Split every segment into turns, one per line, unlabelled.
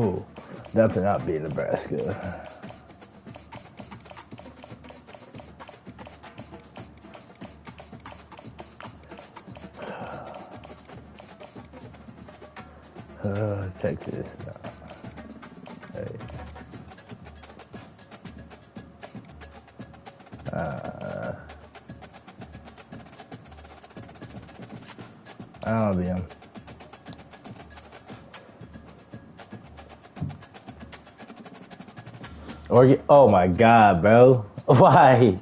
Ooh, definitely not beat Nebraska. Texas. No. Hey. I don't know, BM. Oregon. Oh my God, bro. Why?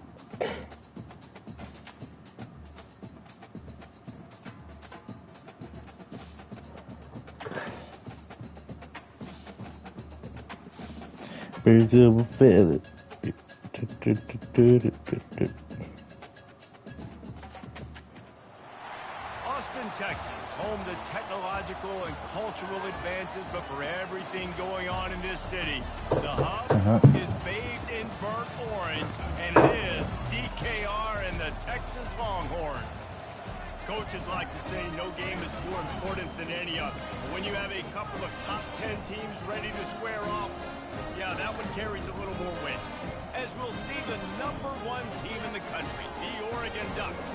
Austin,
Texas, home to technological and cultural advances, but for everything going on in this city, the hub is bathed in burnt orange, and it is DKR and the Texas Longhorns. Coaches like to say no game is more important than any other. But when you have a couple of top 10 teams ready to square off, yeah, that one carries a little more weight. As we'll see the #1 team in the country, the Oregon Ducks,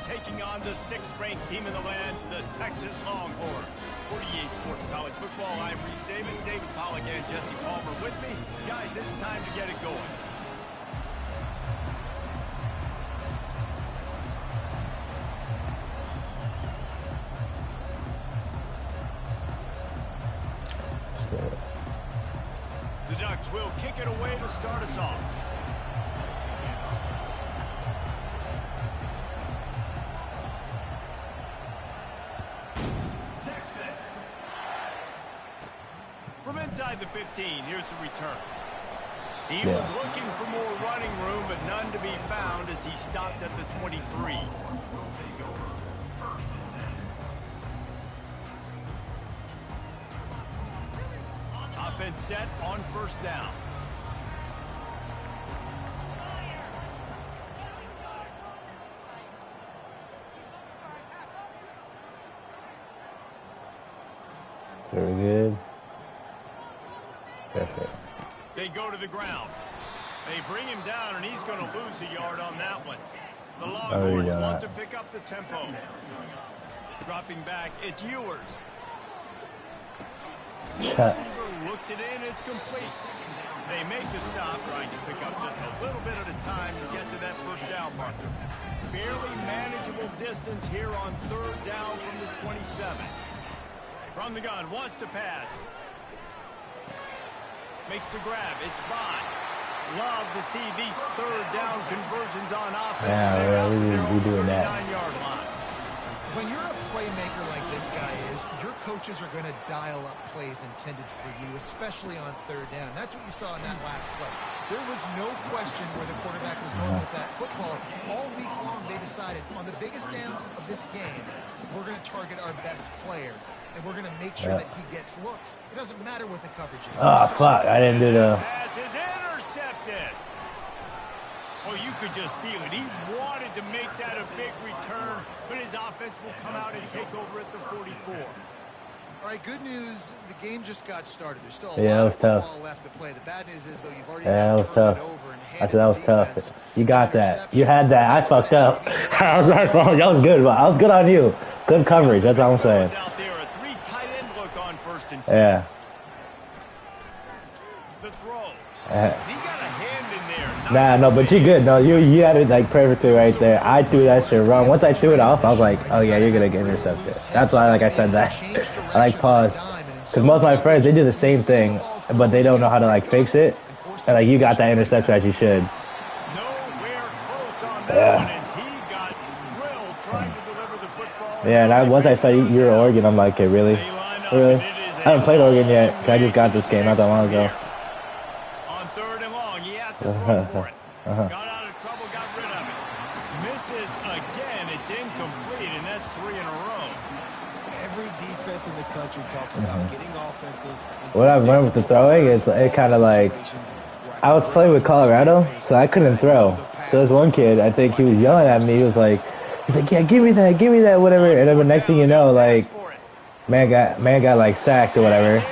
taking on the 6th-ranked team in the land, the Texas Longhorns. For EA Sports College Football, I'm Reese Davis, David Pollack, and Jesse Palmer with me. Guys, it's time to get it going. The Ducks will kick it away to start us off. From inside the 15, here's the return. He was looking for more running room, but none to be found as he stopped at the 23. Offense set on first down.
Very good. Perfect.
They go to the ground. They bring him down, and he's going to lose a yard on that one. The Longhorns want to pick up the tempo. Dropping back, it's Ewers. Receiver looks it in, it's complete. They make the stop, trying to pick up just a little bit at a time to get to that first down marker. Fairly manageable distance here on 3rd down from the 27. From the gun, wants to pass. Makes the grab, it's Bond. Love to see these 3rd down conversions on offense.
Yeah, we're doing that.
9-yard line.
When you're a playmaker like this guy is, your coaches are going to dial up plays intended for you, especially on 3rd down. That's what you saw in that last play. There was no question where the quarterback was going with that football. All week long, they decided on the biggest downs of this game, we're going to target our best player, and we're going to make sure that he gets looks. It doesn't matter what the coverage is.
Oh, fuck. I didn't do the...
Pass is intercepted. Oh, you could just feel it. He wanted to make that a big return, but his offense will come out and take over at the 44.
All right, good news. The game just got started. There's still a
lot
of football left to play. The bad news is, though, you've already
that was tough. I said that was
defense.
tough. You got that. You had that. I fucked up. I was right, bro. That was good. I was good on you. Good coverage. That's all I'm saying.
Out there, a 3 tight end look on 1st and 10.
Yeah.
The throw. He got a hand in there.
Nah, no, but you good. No, you had it like perfectly right there. I threw that shit wrong. Once I threw it off, I was like, oh yeah, you're gonna get intercepted. That's why, like I said that. I like paused. Because most of my friends, they do the same thing, but they don't know how to like fix it. And like you got that interception as you should.
Nowhere close on that one as he got drilled trying to deliver the football.
Yeah, and once I saw you were Oregon, I'm like, okay, really? Really? I haven't played Oregon yet. I just got this game not that long ago.
On 3rd and long, he has to throw for it. Got out of trouble, got rid of it. Misses again, it's incomplete, and that's 3 in a row.
Every defense in the country talks about getting offenses.
What I've learned with the throwing is it kind of like, I was playing with Colorado, so I couldn't throw. So there's one kid, I think he was yelling at me. He was like, yeah, give me that, whatever. And then the next thing you know, like, man got like sacked or whatever.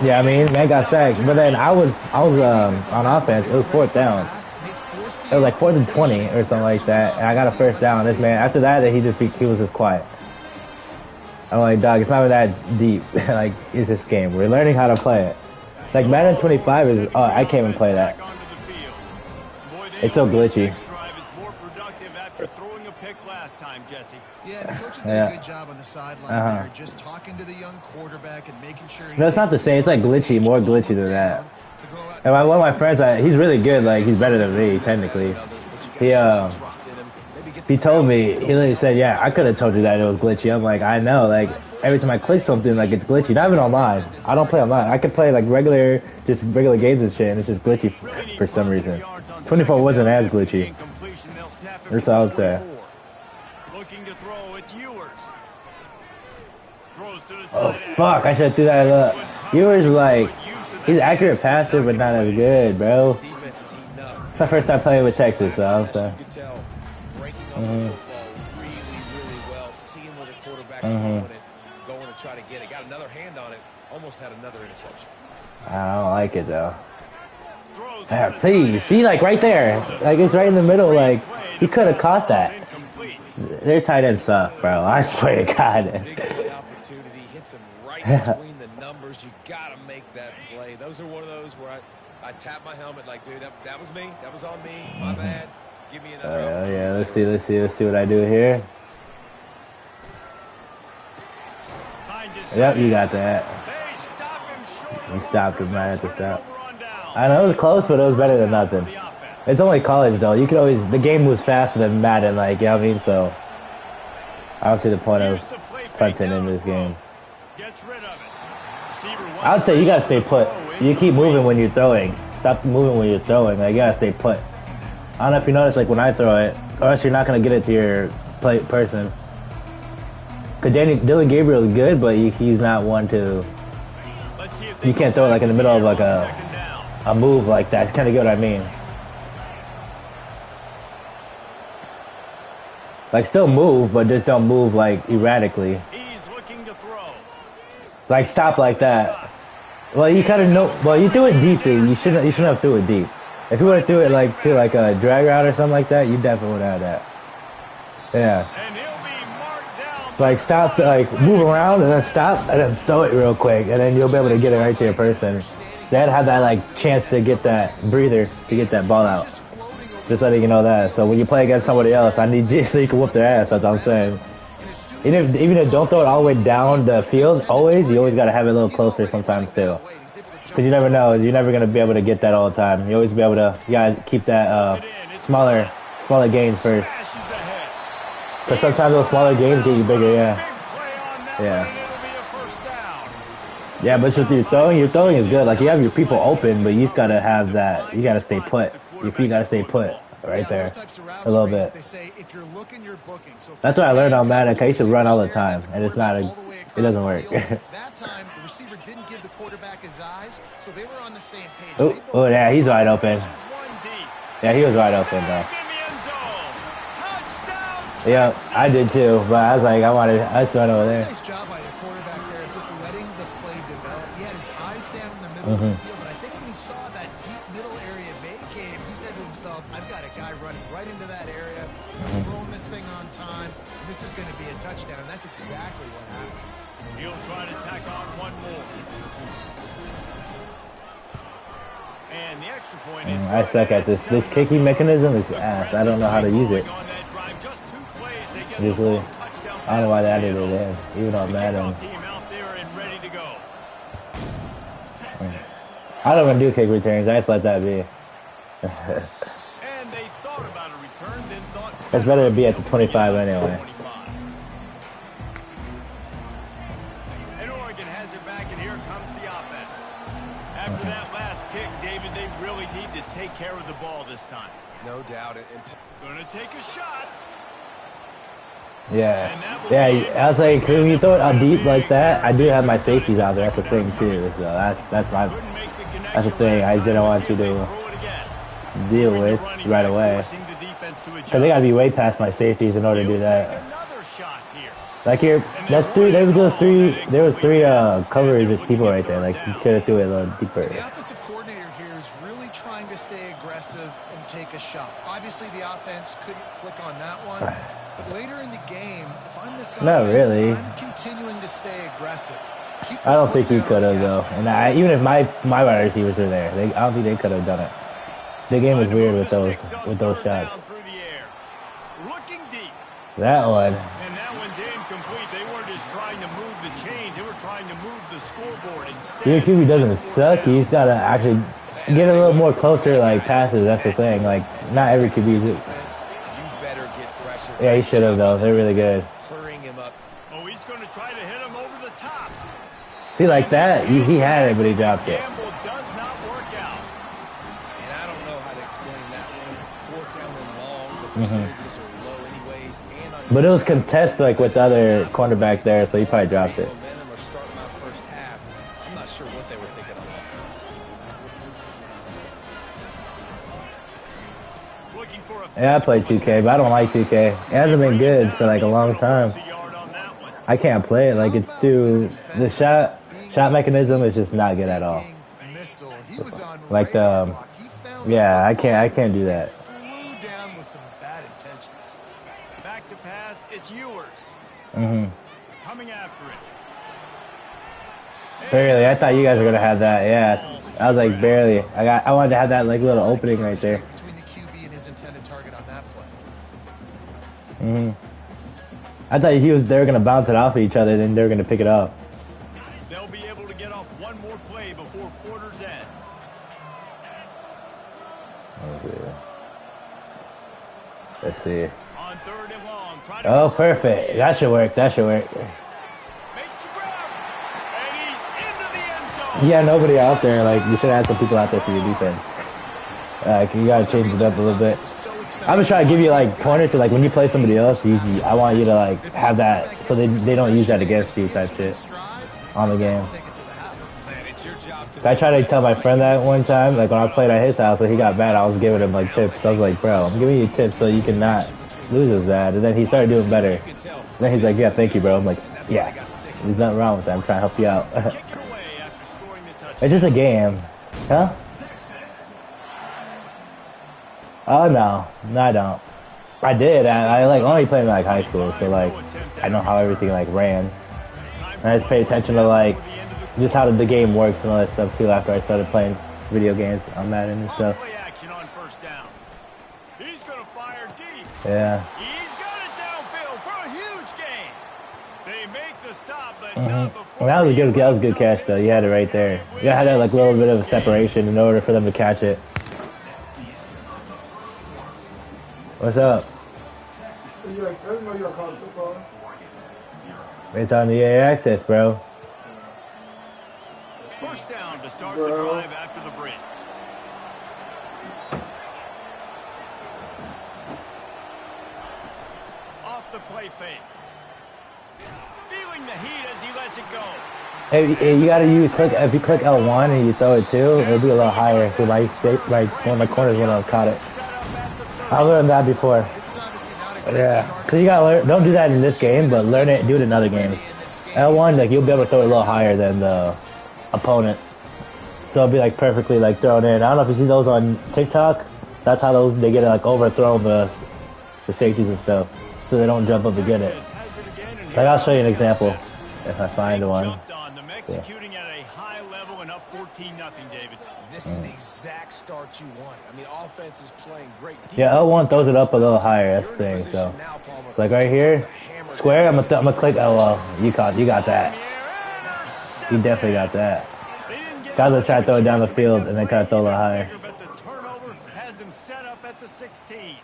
Yeah, I mean, man got sacked, but then I was on offense. It was 4th down. It was like 4th and 20 or something like that, and I got a 1st down. This man, after that, he was just quiet. I'm like, dog, it's not even that deep. Like, it's this game. We're learning how to play it. Like Madden 25 is. Oh, I can't even play that. It's so glitchy.
Yeah, the coaches did a good job on the sideline there, just talking to the young quarterback and making sure.
No, it's not the same. It's like glitchy, more glitchy than that. And one of my friends, he's really good. Like, he's better than me, technically. He told me, he literally said, yeah, I could have told you that it was glitchy. I'm like, I know. Like, every time I click something, like, it's glitchy. Not even online. I don't play online. I could play, like, regular games and shit, and it's just glitchy for some reason. 24 wasn't as glitchy. That's what I would say. Oh, fuck. I should have threw that up. Ewers, like, he's accurate passer, but not as good, bro. It's my first time playing with Texas, so I was saying.
Really well, seeing where the quarterback's throwing it, going to try to get it. Got another hand on it, almost had another interception.
I don't like it though. Yeah, please, see, like right there, like it's right in the middle. Like he could have caught that. Their tight end suck, bro. I swear to God.
Big play opportunity hits him right between the numbers. You gotta make that play. Those are one of those where I tap my helmet like, dude, that was me. That was on me. My bad. Give me another
opportunity. Yeah, let's see what I do here. Yep, you got that. You stopped him right at the stop. I know it was close, but it was better than nothing. It's only college though. You could always, the game moves faster than Madden, like, you know what I mean? So I don't see the point of punting in this game. I would say you gotta stay put. You keep moving when you're throwing. Stop moving when you're throwing. Like, you gotta stay put. I don't know if you notice, like when I throw it, or else you're not gonna get it to your person. Cause Dylan Gabriel is good, but he's not one to. You can't throw it like in the middle of like a move like that. Kind of get what I mean. Like still move, but just don't move like erratically. Like stop like that. Well, you kind of know. Well, you threw it deeply. You shouldn't have threw it deep. If you would have threw it like to like a drag route or something like that, you definitely would have had that. Yeah. Like stop, like move around and then stop and then throw it real quick, and then you'll be able to get it right to your person. Then have that like chance to get that breather to get that ball out. Just letting you know that. So when you play against somebody else, I need you so you can whoop their ass. That's what I'm saying. Even if don't throw it all the way down the field, you always gotta have it a little closer sometimes too. Cause you never know. You're never gonna be able to get that all the time. You always be able to. You gotta keep that smaller gains first. Cause sometimes those smaller gains get you bigger. Yeah. Yeah, but with your throwing is good. Like you have your people open, but you just gotta have that. You gotta stay put. Your feet gotta stay put right there a little bit. That's what I learned on Madden. I used to run all the time, and it doesn't work.
That time, the receiver didn't give the quarterback his eyes, so they were on the same page.
Oh, yeah, he's wide open. Yeah, he was wide open though. Yeah, I did too, but I was like, let's run over there.
Nice job by the quarterback there, just letting the play develop. He had his eyes down in the middle of the field, but I think when he saw that deep middle area vacated, he said to himself, I've got a guy running right into that area. I'm throwing this thing on time. This is going to be a touchdown. That's exactly what happened.
He'll try to tack on one more. And the extra point is
I suck at this. This kicking mechanism is ass. I don't know how to use it. Usually, I don't know why they added it in, even on Madden. I don't even do kick returns. I just let that be. It's better to be at the 25 anyway.
And Oregon has it back, and here comes the offense. After that last pick, David, they really need to take care of the ball this time.
No doubt.
Gonna take a shot.
Yeah, I was like, when you throw it out deep like that, I do have my safeties out there. That's the thing too. So that's the thing I didn't want you to deal with right away. Cause they gotta be way past my safeties in order to do that. Like here, that's three. There was those three. There was three coverage of people right there. Like you could have threw it a little deeper.
The offensive coordinator here is really trying to stay aggressive and take a shot. Obviously, the offense couldn't click on that one. But later in the game, if I'm the
Not really.
I'm continuing to stay aggressive.
I don't think he could have though. And even if my wide receivers were there, I don't think they could have done it. The game was weird with those shots. That one.
And that one's incomplete. They weren't just trying to move the chains. They were trying to move the scoreboard instead.
Your QB doesn't suck. He's got to actually get a little more closer, like, passes. That's the thing. Like, not every QB is. Yeah, he should have, though. They're really good.
Oh, he's going to try to hit him over the top.
See, like that, he had it, but he dropped it.
Gamble does not work out.
And I don't know how to explain that one. Fourth down and long. The percentages are low anyways.
But it was contested, like, with the other cornerback there, so he probably dropped it.
I'm not sure what they were thinking on offense.
Yeah, I played 2K, but I don't like 2K. It hasn't been good for, like, a long time. I can't play it. Like, it's too... The shot mechanism is just not good at all. Like, yeah, I can't do that.
Back to pass, it's yours. Coming after it.
Barely. I thought you guys were gonna have that. Yeah, I was like barely. I wanted to have that like little opening right there.
Between the QB and his intended target on that play.
I thought they were gonna bounce it off of each other, then they were gonna pick it up.
They'll be able to get off one more play before quarter's end.
Okay. Let's see.
On third and long.
Oh, perfect. That should work. That should work.
Makes the grab. And he's into the end zone.
Yeah, nobody out there. Like, you should have some people out there for your defense. Like, you gotta change it up a little bit. I'm just trying to give you like pointers to like when you play somebody else. I want you to like have that so they don't use that against you type shit on the game. I tried to tell my friend that one time, like when I played at his house, and he got mad. I was giving him like tips. I was like, bro, I'm giving you tips so you can not lose as bad. And then he started doing better. And then he's like, yeah, thank you, bro. I'm like, yeah, there's nothing wrong with that. I'm trying to help you out. It's just a game, huh? Oh no, I don't. I did. I like only played in like high school, so like I know how everything like ran. And I just paid attention to like just how the game works and all that stuff too. After I started playing video games on Madden and stuff. Yeah.
He's got it downfield for a huge gain. They make the stop, but not before.
That was a good catch though. You had it right there. You had that like little bit of a separation in order for them to catch it. What's up? It's on the EA access, bro.
First down to start the drive after the break. Off the play fake. Feeling the heat as he lets it go.
Hey, you gotta if you click L1 and you throw it too, it'll be a little higher. So one of my corners would have caught it. I learned that before. Yeah, so you gotta learn. Don't do that in this game, but learn it. Do it in other games. L1, like you'll be able to throw it a little higher than the opponent, so it'll be like perfectly like thrown in. I don't know if you see those on TikTok. That's how they get like overthrown the safeties and stuff, so they don't jump up to get it. Like I'll show you an example if I find one.
Executing at a high level and up 14-0, David.
This is the exact start you want. I mean, offense is playing great.
Yeah, L1 throws it up a little higher. That's the thing. So, like right here, square. I'm gonna click. Oh well, you got that. You definitely got that. Guys will try to throw it down the field and then try to throw it a little higher.
But the turnover has them set up at the 16.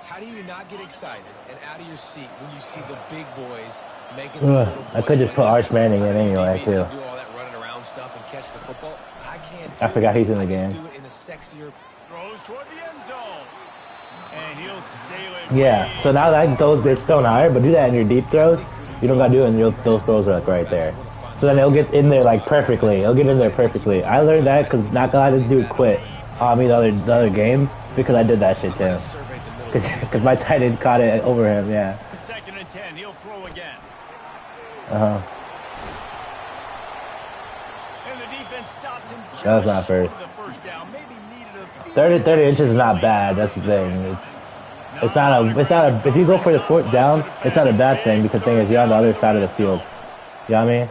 How do you not get excited and out of your seat when you see the big boys making
I could just put Arch Manning in anyway too. I forgot he's in the game.
Throws toward the end zone. And he'll sail it.
Yeah, so now that it's thrown higher, but do that in your deep throws. You don't gotta do it, and those throws are like right there. So then it'll get in there like perfectly. It'll get in there perfectly. I learned that because not gonna let this dude quit on me the other game because I did that shit too. Because my tight end caught it over him, yeah.
2nd and 10. He'll throw again. And the defense stops him just
That's not fair.
short of the first down. Maybe needed a few
30 inches is not bad. That's the thing. It's not a. If you go for the fourth down, it's not a bad thing because the thing is you're on the other side of the field. You know what I mean?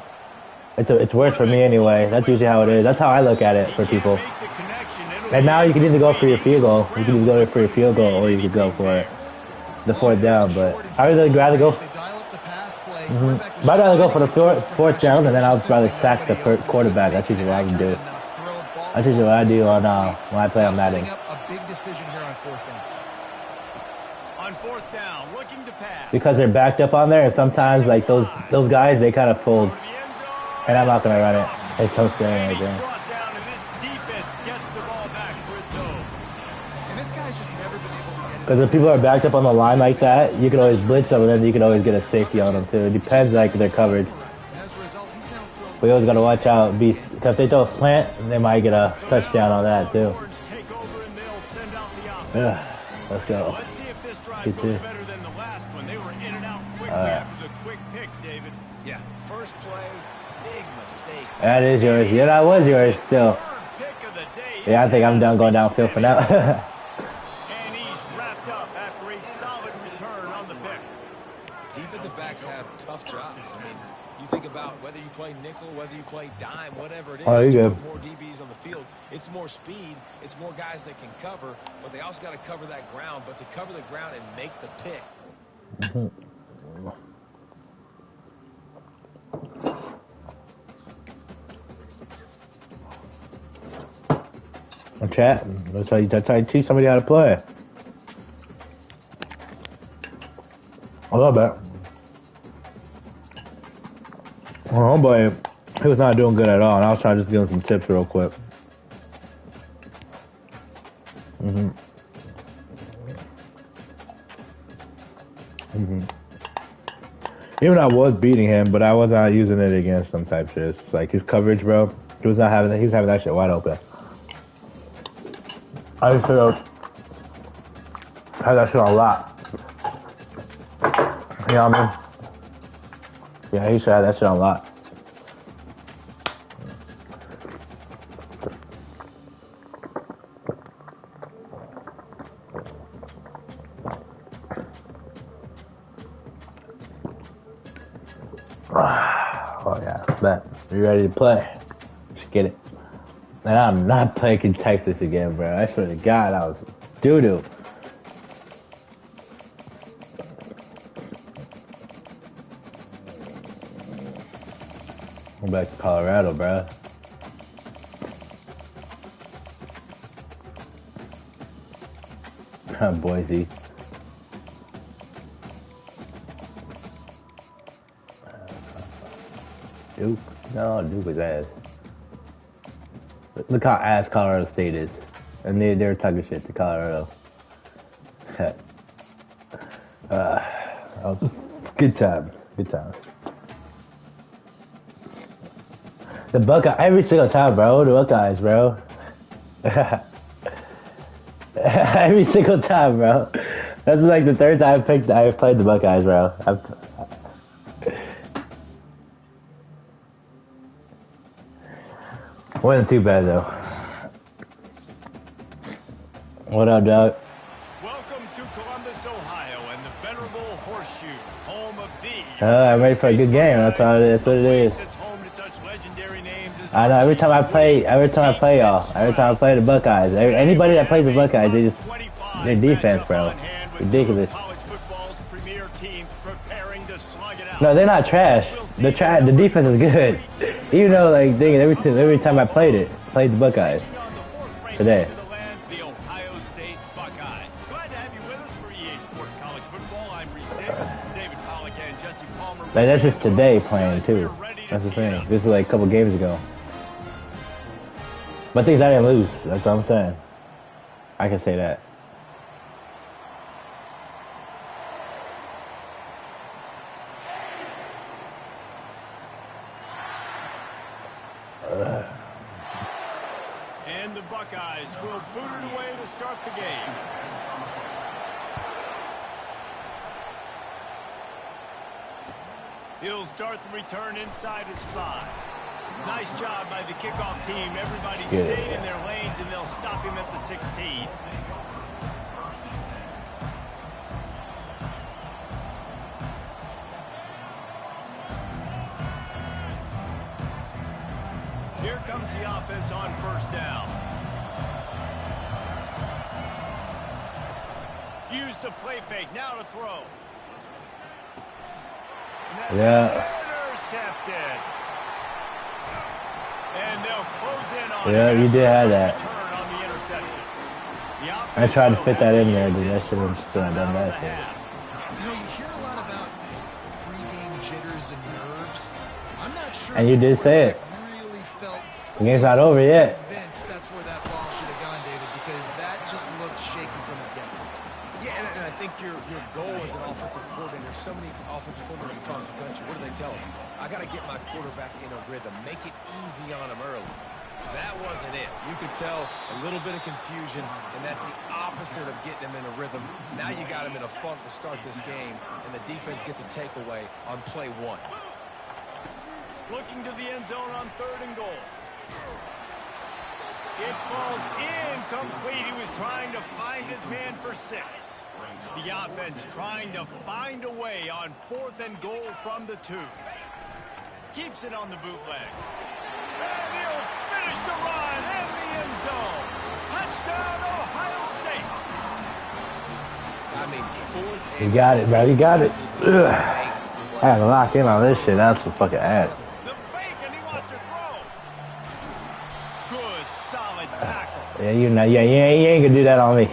It's worse for me anyway. That's usually how it is. That's how I look at it for people. And now you can either go for your field goal. You can either go for your field goal or you can go for the fourth down. But I would rather go. I'd rather go for the fourth down, and then I'll rather sack the quarterback. That's usually what I would do. That's usually what I do on when I play on Madden.
A big decision here on fourth down.
On fourth down, looking to pass.
Because they're backed up on there, and sometimes like those guys, they kind of fold. And I'm not gonna run it. It's so scary right there.
Brought down, and this defense gets the ball back for its own.
And this guy's just never been able to get it.
Because if people are backed up on the line like that, you can always blitz them, and then you can always get a safety on them too. It depends like their coverage.
As a result, he's now thrown.
We always gotta watch out, because if they throw a slant, they might get a touchdown on that too.
Take over and they'll send out the offense.
Yeah, let's go.
Let's see if this drive
Me
goes
too.
better than the last one. They were in and out quickly after the quick pick, David.
Yeah, first play, big mistake.
That is yours. Yeah, that was yours still.
Third pick of the day.
Yeah, I think I'm done going downfield for now.
And he's wrapped up after a solid return on the pick.
Defensive backs have tough jobs. I mean, you think about whether you play nickel, whether you play dime, whatever it is.
Oh, you
to
good.
put more DBs on the field. It's more speed. It's more guys that can cover, but they also got to cover that ground. But to cover the ground and make the pick.
I'm chatting. That's how you teach somebody how to play. I love that. My homeboy, he was not doing good at all, and I was trying to just give him some tips real quick. Even I was beating him, but I was not using it against some type shit. Like his coverage, bro. He was having that shit wide open. I used to have that shit on lock. You know what I mean? Yeah, I used to have that shit on lock. Oh yeah, bet. You ready to play? Let's get it. And I'm not playing Texas again, bro. I swear to God, I was doo-doo. I'm back to Colorado, bro. Boise. Duke? No, Duke was ass. Look how ass Colorado State is. And they're talking shit to Colorado. That was good time. Good time. The Buckeyes, every single time, bro. The Buckeyes, bro. Every single time, bro. That's like the third time I played the Buckeyes, bro. Wasn't too bad though. What up, dog?
Welcome to Columbus, Ohio, and the venerable Horseshoe, home of the.
I'm ready for a good game. That's what it is.
It's home to such legendary names as
I know. Every time I play y'all. Every time I play the Buckeyes. Anybody that plays the Buckeyes, their defense, bro, ridiculous.
college football's premier teams preparing to slug it out.
No, they're not trash. The defense is good. Even though, like, every time I played the Buckeyes today.
The Ohio State Buckeyes. Glad to have you with us for EA Sports College Football. I'm Reese Davis, David Pollack, and Jesse Palmer.
Like, that's just today playing too. That's the thing. This was like a couple games ago. But things I didn't lose. That's what I'm saying. I can say that.
And the Buckeyes will boot it away to start the game. He'll start the return inside his 5. Nice job by the kickoff team. Everybody stayed in their lanes, and they'll stop him at the 16. Here comes the offense on first down. Use the play fake. Now to throw. Intercepted. And they'll close in on
you did have that.
On the interception.
I tried to fit that in there, but I should have done that.
You know, you hear a lot about pre-game jitters and nerves. I'm not sure.
And you did say it.
Really felt
the game's not over yet.
Convinced that's where that ball should have gone, David, because that just looked shaky from the get-go.
Yeah, and I think your goal as an offensive coordinator, there's so many offensive coordinators across the country. What do they tell us? I got to get my quarterback in a rhythm. Make it easy on him early. That wasn't it. You could tell a little bit of confusion, and that's the opposite of getting him in a rhythm. Now you got him in a funk to start this game, and the defense gets a takeaway on play 1.
Looking to the end zone on 3rd and goal. It falls incomplete. He was trying to find his man for 6. The offense trying to find a way on 4th and goal from the 2. Keeps it on the bootleg. And he'll finish the run in the end zone. Touchdown, Ohio State.
I mean, 4th and
You got it, bro. You got it. Ugh. I had to lock in on this shit. That's a fucking ad.
The fake, and he wants to throw. Good, solid tackle.
Yeah, you ain't gonna do that on me.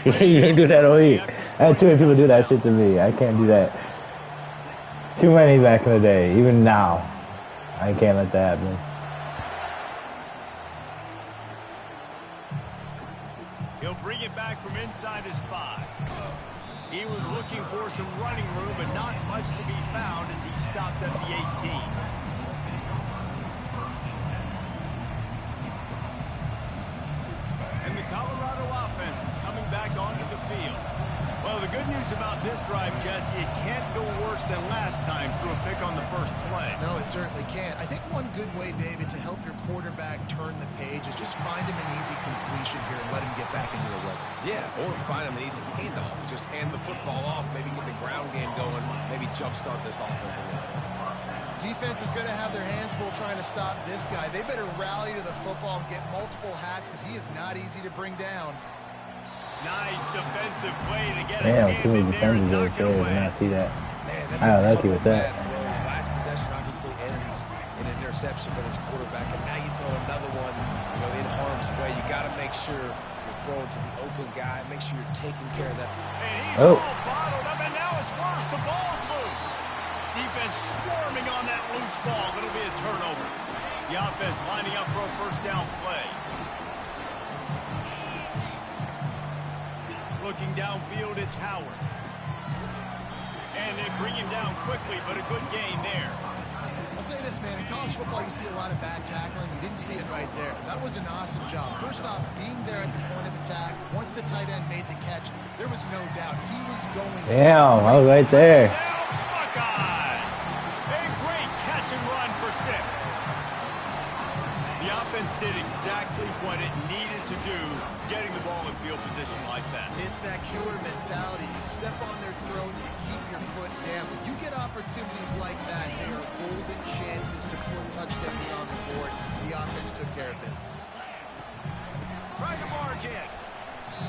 You ain't do that on me. I had too many people do that shit to me. I can't do that. Too many back in the day. Even now, I can't let that happen.
He'll bring it back from inside his 5. He was looking for some running room, but not much to be found as he stopped at the 18. And the Colorado offense is coming back onto the field. Well, the good news about this drive, Jesse, it can't go worse than last time through a pick on the first play.
No, it certainly can't. I think one good way, David, to help your quarterback turn the page is just find him an easy completion here and let him get back into a rhythm.
Yeah, or find him an easy handoff. Just hand the football off, maybe get the ground game going, maybe jumpstart this offense a little bit.
Defense is going to have their hands full trying to stop this guy. They better rally to the football and get multiple hats because he is not easy to bring down.
Nice defensive play to get
Damn,
his
too
hand in
many
there and
defenders
knock it
there.
away.
Did not see that.
Man, that's
I got
a
lucky
couple
with that.
bad throws. Last possession obviously ends in an interception by this quarterback, and now you throw another one, in harm's way. You got to make sure you're throwing to the open guy. Make sure you're taking care of that.
And he's all bottled up, and now it's worse. The ball's loose. Defense swarming on that loose ball. It'll be a turnover. The offense lining up for a first down play. Looking downfield, it's Howard. And they bring him down quickly, but a good gain there.
I'll say this, man. In college football, you see a lot of bad tackling. You didn't see it right there. That was an awesome job. First off, being there at the point of attack, once the tight end made the catch, there was no doubt he was going.
Damn, I was right there.
Buckeyes! A great catch and run for 6. The offense did exactly what it needed to do, getting the ball in field position like that.
It's that killer mentality. You step on their throat, you keep your foot down. When you get opportunities like that, they are golden chances to put touchdowns on the board. The offense took care of business.
Try to march in.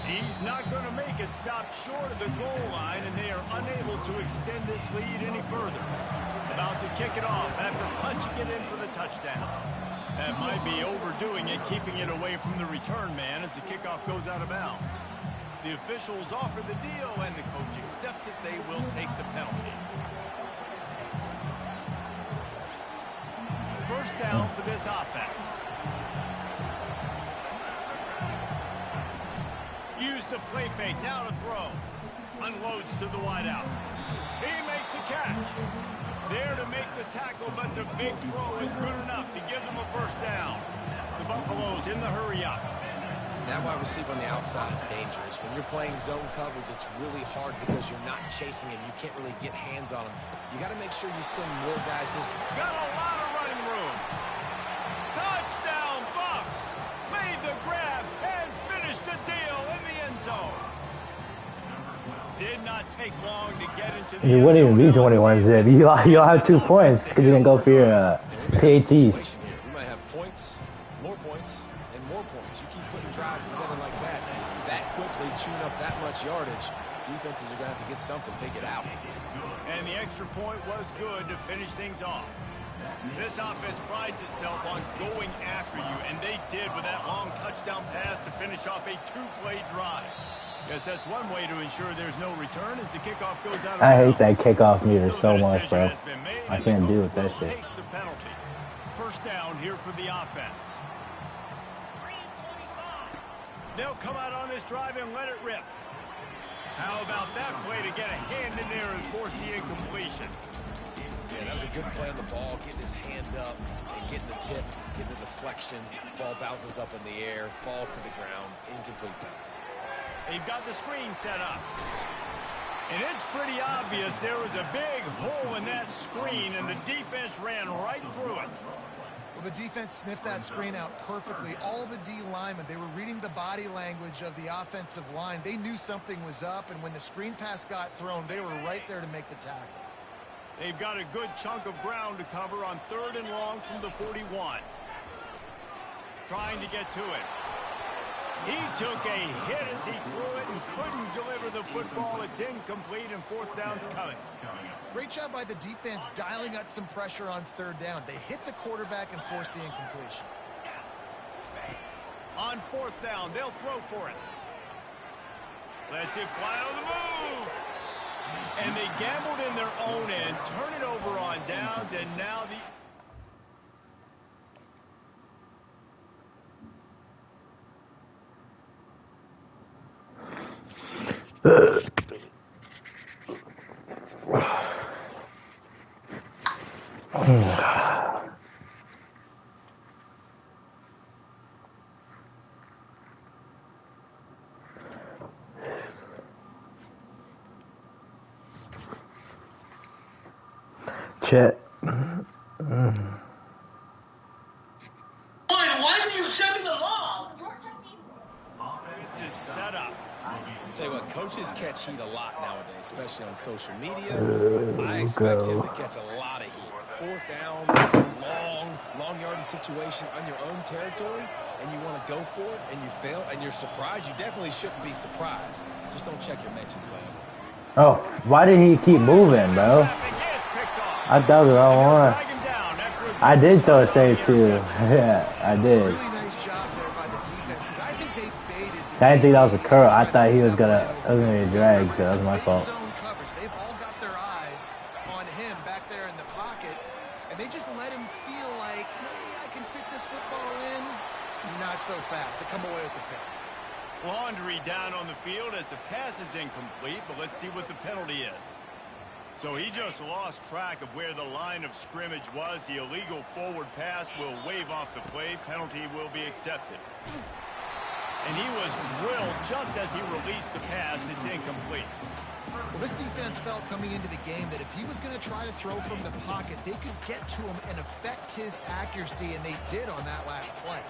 He's not going to make it. Stop short of the goal line, and they are unable to extend this lead any further. About to kick it off after punching it in for the touchdown. That might be overdoing it, keeping it away from the return man as the kickoff goes out of bounds. The officials offer the deal, and the coach accepts it. They will take the penalty. First down for this offense. Use the play fake, now to throw. Unloads to the wideout. He makes the catch. There to make the tackle, but the big throw is good enough to give them a first down. The Buffaloes in the hurry-up.
That wide receiver on the outside is dangerous. When you're playing zone coverage, it's really hard because you're not chasing him. You can't really get hands on him. You got to make sure you send more guys his.
Got a lot of running room. Touchdown, Bucks. Made the grab and finished the deal in the end zone. Did not take long to get into the
You wouldn't even be 21 zip. You'll have 2 points because you didn't go for your PATs.
We might have points, and more points. You keep putting drives together like that quickly, chewing up that much yardage. Defenses are going to have to get something figured out.
And the extra point was good to finish things off. This offense prides itself on going after you, and they did with that long touchdown pass to finish off a 2-play drive. Guess that's one way to ensure there's no return as the kickoff goes out.
I hate that kickoff meter so much, bro. I can't deal with that shit.
Take the penalty. First down here for the offense. They'll come out on this drive and let it rip. How about that play to get a hand in there and force the incompletion?
Yeah, that was a good play on the ball, getting his hand up and getting the tip, getting the deflection. Ball bounces up in the air, falls to the ground, incomplete pass.
They've got the screen set up. And it's pretty obvious there was a big hole in that screen, and the defense ran right through it.
Well, the defense sniffed that screen out perfectly. All the D linemen, they were reading the body language of the offensive line. They knew something was up, and when the screen pass got thrown, they were right there to make the tackle.
They've got a good chunk of ground to cover on 3rd and long from the 41. Trying to get to it. He took a hit as he threw it and couldn't deliver the football. It's incomplete, and 4th down's coming.
Great job by the defense dialing up some pressure on 3rd down. They hit the quarterback and forced the incompletion.
On 4th down, they'll throw for it. Lets it fly on the move. And they gambled in their own end, turn it over on downs, and now the...
Chet.
Why did you send me the ball?
This is set up.
I'll tell you what, coaches catch heat a lot nowadays, especially on social media. I expect him to catch a lot of heat. 4th down, long yardage situation on your own territory, and you want to go for it, and you fail, and you're surprised. You definitely shouldn't be surprised. Just don't check your mentions, though.
Oh, why did he keep moving, bro? I thought the wrong one. I did throw a save too. Yeah, I did.
Really nice job there by the defense because I think they baited.
I didn't think that was a curl. I thought he was gonna be a drag, so that was my fault.
Zone coverage. They've all got their eyes on him back there in the pocket, and they just let him feel like maybe I can fit this football in. Not so fast. They come away with the pick.
Laundry down on the field as the pass is incomplete, but let's see what the penalty is. So he just lost track of where the line of scrimmage was. The illegal forward pass will wave off the play. Penalty will be accepted. And he was drilled just as he released the pass. It's incomplete.
Well, this defense felt coming into the game that if he was going to try to throw from the pocket, they could get to him and affect his accuracy, and they did on that last play.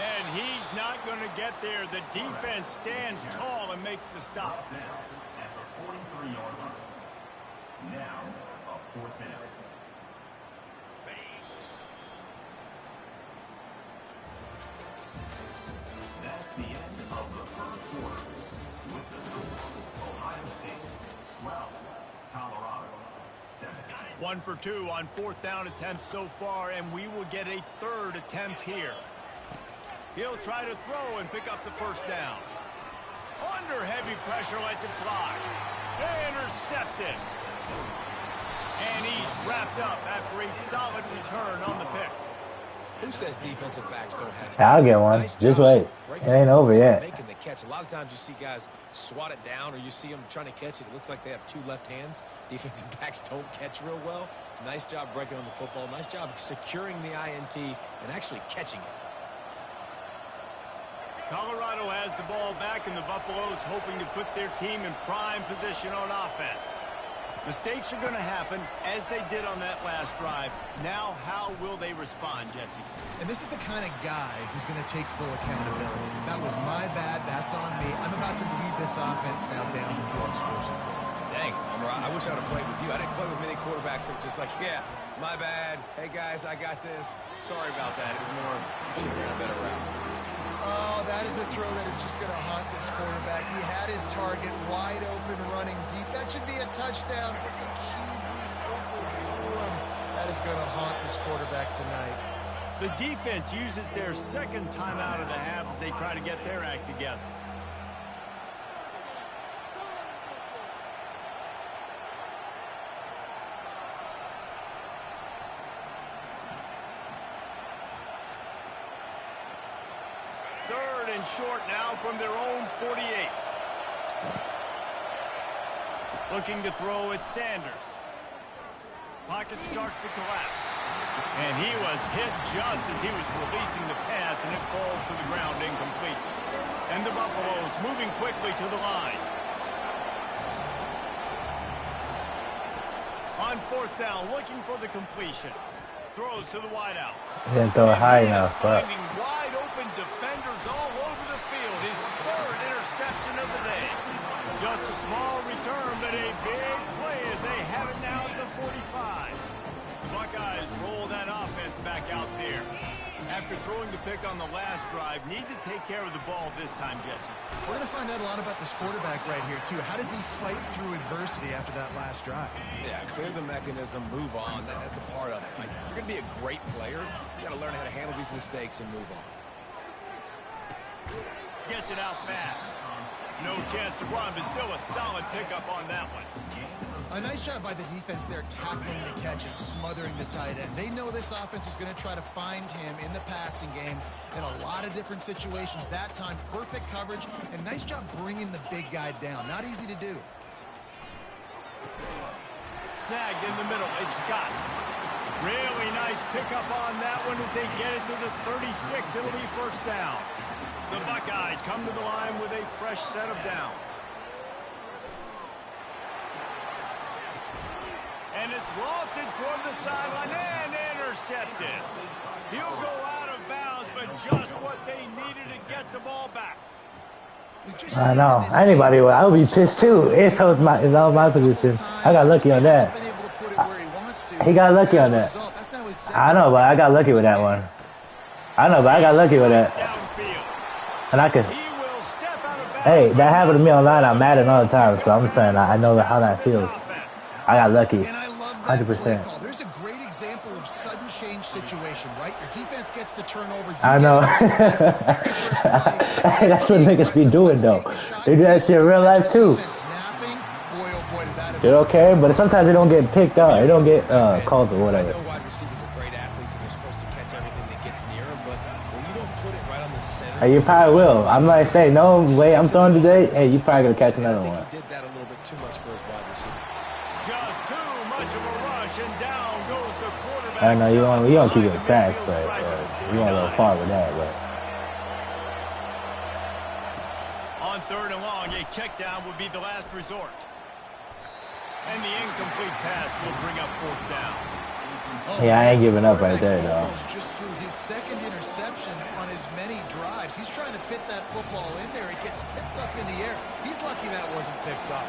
And he's not going to get there. The defense stands tall and makes the stop.
At the 43-yard line. Now, a 4th down. That's the end of the first quarter. With the score, Ohio State 12, Colorado 7.
1 for 2 on 4th down attempts so far, and we will get a 3rd attempt here. He'll try to throw and pick up the first down. Under heavy pressure, lets it fly. Intercepted. And he's wrapped up after a solid return on the pick.
Who says defensive backs don't have
I'll get one.
Nice
Just
job
wait.
breaking
It ain't
the
over
football,
yet.
making the catch. A lot of times you see guys swat it down, or you see them trying to catch it. It looks like they have two left hands. Defensive backs don't catch real well. Nice job breaking on the football. Nice job securing the INT and actually catching it.
Colorado has the ball back, and the Buffaloes hoping to put their team in prime position on offense. Mistakes are going to happen, as they did on that last drive. Now, how will they respond, Jesse?
And this is the kind of guy who's going to take full accountability. That was my bad. That's on me. I'm about to lead this offense now down the field and score some points.
Dang, Homer, I wish I'd have played with you. I didn't play with many quarterbacks that were just like, yeah, my bad. Hey, guys, I got this. Sorry about that. It was more, you should have ran a better route.
Oh, that is a throw that is just going to haunt this quarterback. He had his target wide open, running deep. That should be a touchdown, but the QB overthrew him. That is going to haunt this quarterback tonight.
The defense uses their second timeout of the half as they try to get their act together. Third and short now from their own 48. Looking to throw at Sanders. Pocket starts to collapse. And he was hit just as he was releasing the pass, and it falls to the ground incomplete. And the Buffaloes moving quickly to the line. On fourth down, looking for the completion. Throws to the wideout.
Didn't throw it high enough, but
Finding wide open defenders all over the field. His third interception of the day. Just a small return, but a big play as they have it now at the 45. The Buckeyes roll that offense back out there. After throwing the pick on the last drive, need to take care of the ball this time, Jesse.
We're going to find out a lot about this quarterback right here, too. How does he fight through adversity after that last drive?
Yeah, clear the mechanism, move on. That's a part of it. Like, if you're going to be a great player, you got to learn how to handle these mistakes and move on.
Gets it out fast. No chance to run, but still a solid pickup on that one.
A nice job by the defense there, tackling the catch and smothering the tight end. They know this offense is going to try to find him in the passing game in a lot of different situations. That time, perfect coverage, and nice job bringing the big guy down. Not easy to do.
Snagged in the middle. It's Scott. Really nice pickup on that one as they get it to the 36. It'll be first down. The Buckeyes come to the line with a fresh set of downs. And it's lofted toward the sideline and intercepted. He'll go out of bounds, but just what they needed to get the ball back.
I know. Anybody would. I would be pissed too. It's out of my position. I got lucky on that. He got lucky on that. I know, but I got lucky with that one. I know, but I got lucky with that. And I could. Hey, that happened to me online. I'm mad at all the time, so I'm saying I know how that feels. I got lucky. 100%.
There's a great example of sudden change situation, right? Your defense gets the turnover.
I know. That's what niggas be doing, though. They do that shit in real life, too. They don't care, but sometimes they don't get picked up. They don't get called or whatever.
I know wide receivers are great athletes, and they're supposed to catch everything that gets near them, but when you don't put it right on the center...
Hey, you probably will. I'm like, say, no, wait, I'm throwing today. Hey, you probably going to catch another one.
He did that a little bit too much for his wide receiver.
Just too much of a rush, and down goes the quarterback.
I know you don't keep it fast, but you want to go far with that. But
on third and long, a check down would be the last resort. And the incomplete pass will bring up fourth down.
yeah, I ain't giving up right there, though.
Just threw his second interception on as many drives. He's trying to fit that football in there. It gets tipped up in the air. He's lucky that wasn't picked up.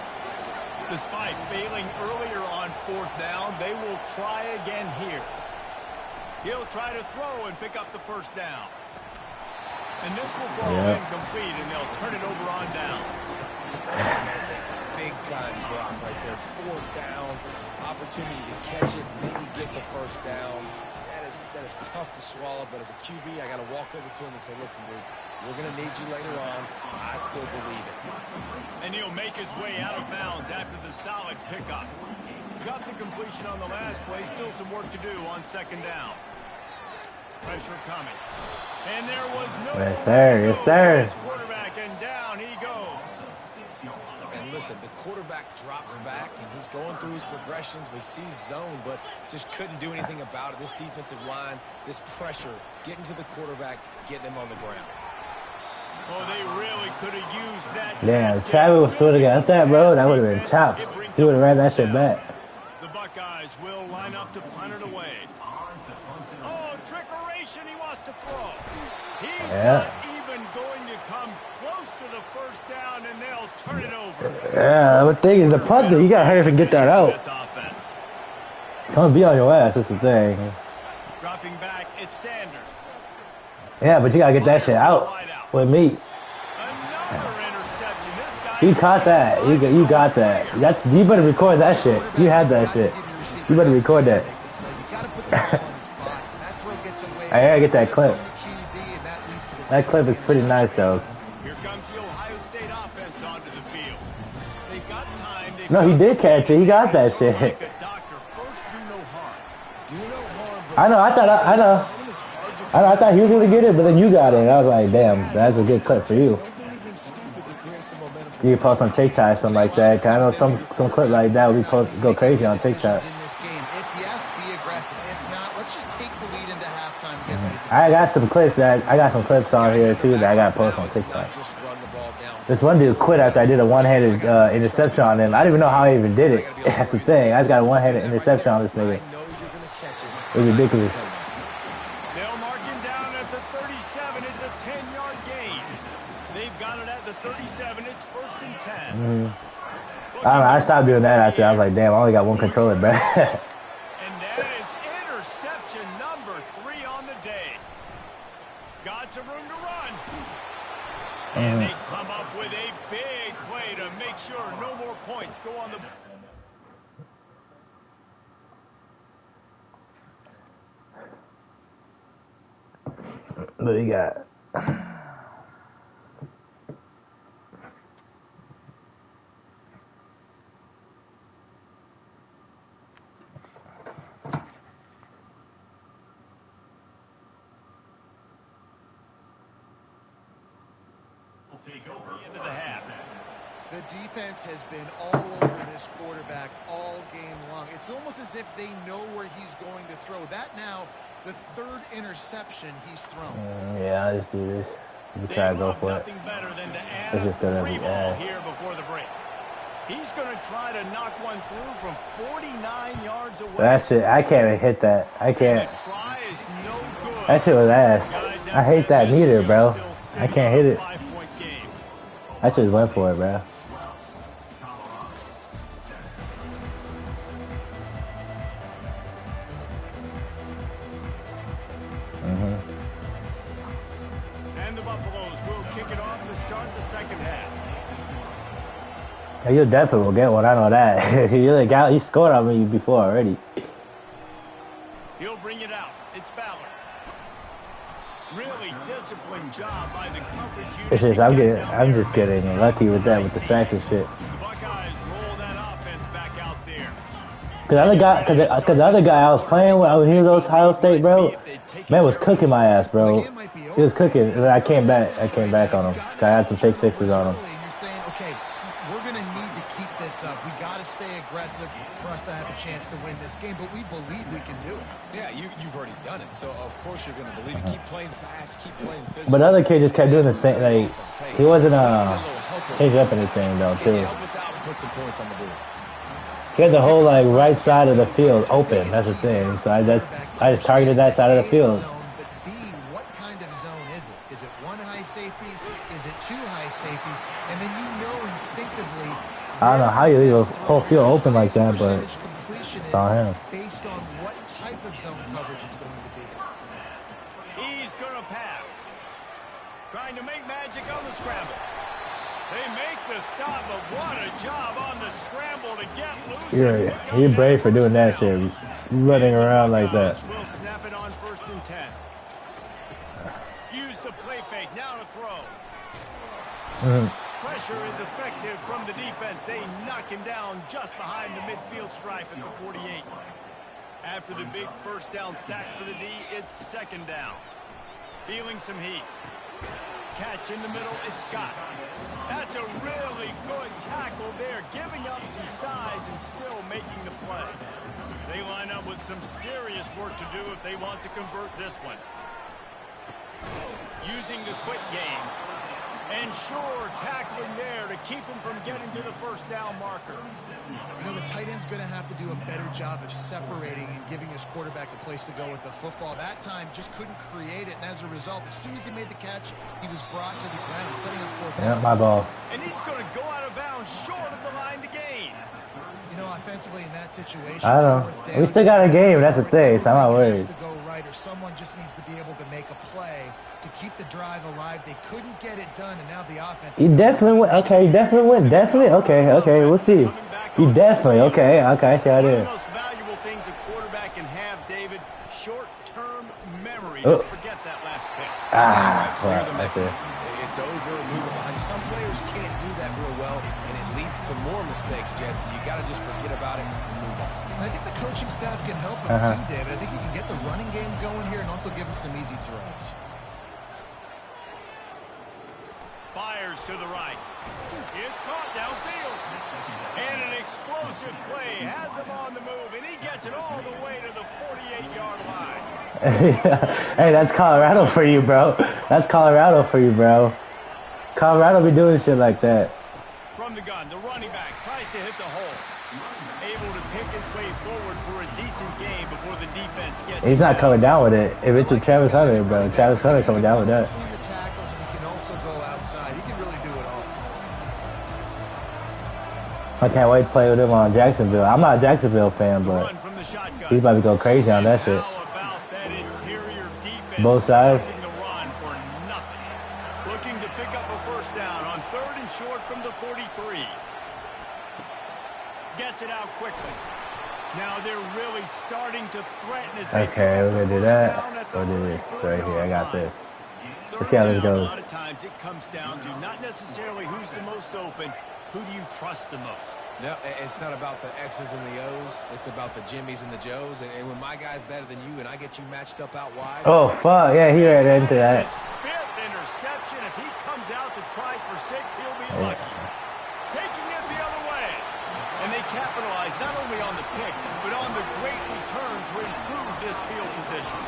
Despite failing earlier on fourth down, they will try again here. He'll try to throw and pick up the first down. And this will fall incomplete, and they'll turn it over on downs.
That's a big-time drop right there. Fourth down, opportunity to catch it, maybe get the first down. That is tough to swallow, but as a QB, I got to walk over to him and say, listen, dude, we're going to need you later on. I still believe it.
And he'll make his way out of bounds after the solid pickup. Got the completion on the last play, still some work to do on second down. Pressure coming. And there was no
Yes, sir. Yes, sir.
quarterback, and down he goes.
And listen, the quarterback drops back, and he's going through his progressions. We see zone, but just couldn't do anything about it. This defensive line, this pressure, getting to the quarterback, getting him on the ground.
Oh, they really could have used that.
Damn, if Travis would have got that, bro, that would have been chopped. He would have ran that shit back.
The Buckeyes will line up to punt it away. Oh, trickeration, he wants to throw. He's not even going to come close to the first down, and they'll turn it over.
Yeah, the thing is, the punter, you gotta hurry up and get that out. Don't be on your ass, that's the thing.
Dropping back, it's Sanders.
Yeah, but you gotta get that shit out with me.
Another interception. This guy
You caught that. You got that. You better record that shit. You had that shit. You better record that. I gotta get that clip. That clip is pretty nice though.
Here comes the Ohio State offense onto the field. They got time.
No, he did catch it. He got that shit. I know. I thought he was gonna get it, but then you got it. And I was like, damn, that's a good clip for you. You can post on TikTok or something like that. 'Cause I know some clip like that would go crazy on TikTok. I got some clips on here too that I got to post on TikTok. This one dude quit after I did a one-handed interception on him. I didn't even know how I even did it. That's the thing. I just got a one-handed interception on this nigga. It was ridiculous.
They'll mark him down at the 37. It's a 10-yard gain. They've got it at the 37. It's 1st and 10.
I don't know. I stopped doing that after. I was like, damn, I only got one controller, bro.
And that is interception number 3 on the day. Got some room to run. And they come up with a big play to make sure no more points go on the...
What do you got?
Into the half.
The defense has been all over this quarterback all game long. It's almost as if they know where he's going to throw. That now, the 3rd interception he's thrown.
Yeah, I'll just do this. You try to go for it.
Better than to add
This is gonna be ass.
here before the break. He's going to try to knock one through from 49 yards away.
That shit, I can't even hit that. I can't.
The try is no good.
That shit was ass. I hate that neither, bro. I can't hit it. I just went for it, bro.
And the Buffaloes will kick it off to start the second half.
You definitely will get one. I know that. He scored on me before already.
He'll bring it out. It's Ballard. Really disciplined job by the coverage unit.
It's just, I'm just getting lucky with that, with the sacks and shit.
The Buckeyes roll that offense back out there.
Cause the other guy I was playing with, I was here those Ohio State, bro. Man was cooking my ass, bro. He was cooking, and then I came back on him. I had some pick sixes on him.
And you're saying, okay, we're going to need to keep this up. We got to stay aggressive for us to have a chance to win this game, but we believe we can do it.
Yeah, you've already done it, so of course you're going to believe it. Keep playing fast, keep playing physical.
But the other kid just kept doing the same, like, he wasn't changing up anything, though, too.
Help us out and put some points on the board.
He had the whole, like, right side of the field open. That's the thing. So I just targeted that side of the field.
But B, what kind of zone is it? Is it one high safety? Is it 2 high safeties? And then you know instinctively...
I don't know how you leave a whole field open like that, but it's on him.
Based on what type of zone coverage it's going to be.
He's going to pass. Trying to make magic on the scramble. They make the stop, but what a job on the scramble to get loose.
You're brave for doing that shit, running around like that.
Will snap it on 1st and 10. Use the play fake, now to throw. Pressure is effective from the defense. They knock him down just behind the midfield stripe at the 48. After the big first down sack for the D, it's second down. Feeling some heat. Catch in the middle, it's Scott. That's a really good tackle there, giving up some size and still making the play. They line up with some serious work to do if they want to convert this one. Using the quick game. And sure, tackling there to keep him from getting to the first down marker.
You know, the tight end's going to have to do a better job of separating and giving his quarterback a place to go with the football. That time, just couldn't create it, and as a result, as soon as he made the catch, he was brought to the ground, setting up for a
Yeah, my ball.
And he's going to go out of bounds short of the line to gain.
You know, offensively in that situation,
I don't know. We still got a game. That's the thing. So I'm not worried.
to go right, or someone just needs to be able to make a play to keep the drive alive. They couldn't get it done, and now the offense.
He definitely went. Okay, he definitely went. Definitely. Okay. Okay. We'll see. He definitely. Okay. Okay. See how it
One of
is.
the most valuable things a quarterback can have, David, short-term memory.
Oh.
Just forget that last pick.
Clear the
That's it.
mechanism. It's over, move it behind. Some players can't do that real well, and it leads to more mistakes, Jesse. You got to just forget about it and move on.
And I think the coaching staff can help him too, David. I think you can get the running game going here and also give him some easy throws.
Fires to the right. It's caught downfield. And an explosive play has him on the move, and he gets it all the way to the 48-yard line.
Hey, that's Colorado for you, bro. That's Colorado for you, bro. Colorado be doing shit like that.
From the gun, the running back tries to hit the hole. Able to pick his way forward for a decent game before the defense gets
He's not coming down with it. If it's a Travis Hunter, bro, Travis Hunter coming down with that.
Between the tackles, and he can also go outside. He can really do it all.
I can't wait to play with him on Jacksonville. I'm not a Jacksonville fan, but
Run from the shotgun.
he's about to go crazy on that shit.
How about that interior defense
Both sides.
stopping the run for nothing. Looking to pick up a first down on third and short from the 43. Gets it out quickly. Now they're really starting to threaten as they
Okay,
pick up
we're gonna
the
do
first
that.
down at the
We'll do this
43
right here. I got
line.
this.
Third
Let's see how this
down,
goes.
A lot of times it comes down to not necessarily who's the most open, who do you trust the most?
No, it's not about the X's and the O's. It's about the Jimmies and the Joes. And when my guy's better than you and I get you matched up out wide.
Oh, fuck. Yeah, he ran into that.
His fifth interception. If he comes out to try for 6, he'll be lucky. Taking it the other way. And they capitalize not only on the pick, but on the great return to improve this field position.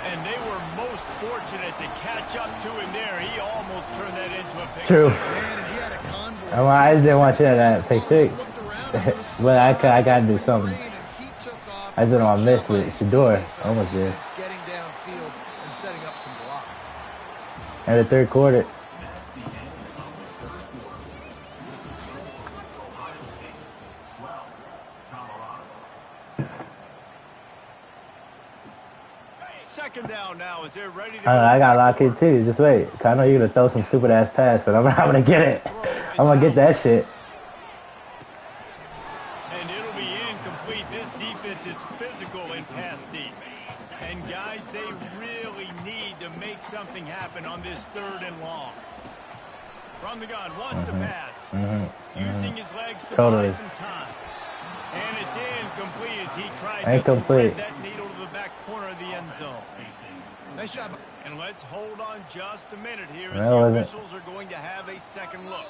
And they were most fortunate to catch up to him there. He almost turned that into a pick.
True.
Man, and he had a convoy.
I didn't want you to that pick six. But I gotta do something. I did on miss with Shador. Almost did.
It's getting downfield and setting up some blocks.
And the third quarter.
Second down now as they're ready to
I got locked in too. Just wait. 'Cause I know you're gonna throw some stupid ass pass, and I'm gonna get it. I'm gonna get that shit.
And it'll be incomplete. This defense is physical and pass deep. And guys, they really need to make something happen on this third and long. From the gun, wants to pass. Using his legs to buy some time. And it's incomplete as he tried to thread that needle to the back corner of the end zone.
Nice job.
And let's hold on just a minute here as
Well,
the officials are going to have a second look.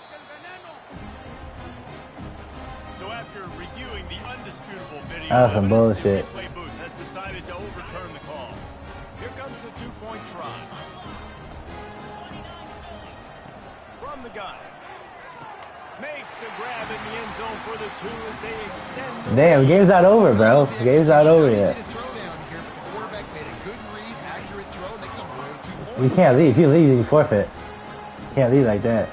So after reviewing the undisputable video,
That was some
evidence, the
bullshit.
replay booth has decided to overturn the call. Here comes the two-point try. From the gun. Makes the grab in the end zone for the 2 as they extend the
Damn, game's not over, bro. Game's not over yet.
Easy to throw down here, but the quarterback made a good read, accurate throw, and they come away with 2 points.
You can't leave. If you leave, you forfeit. You can't leave like that.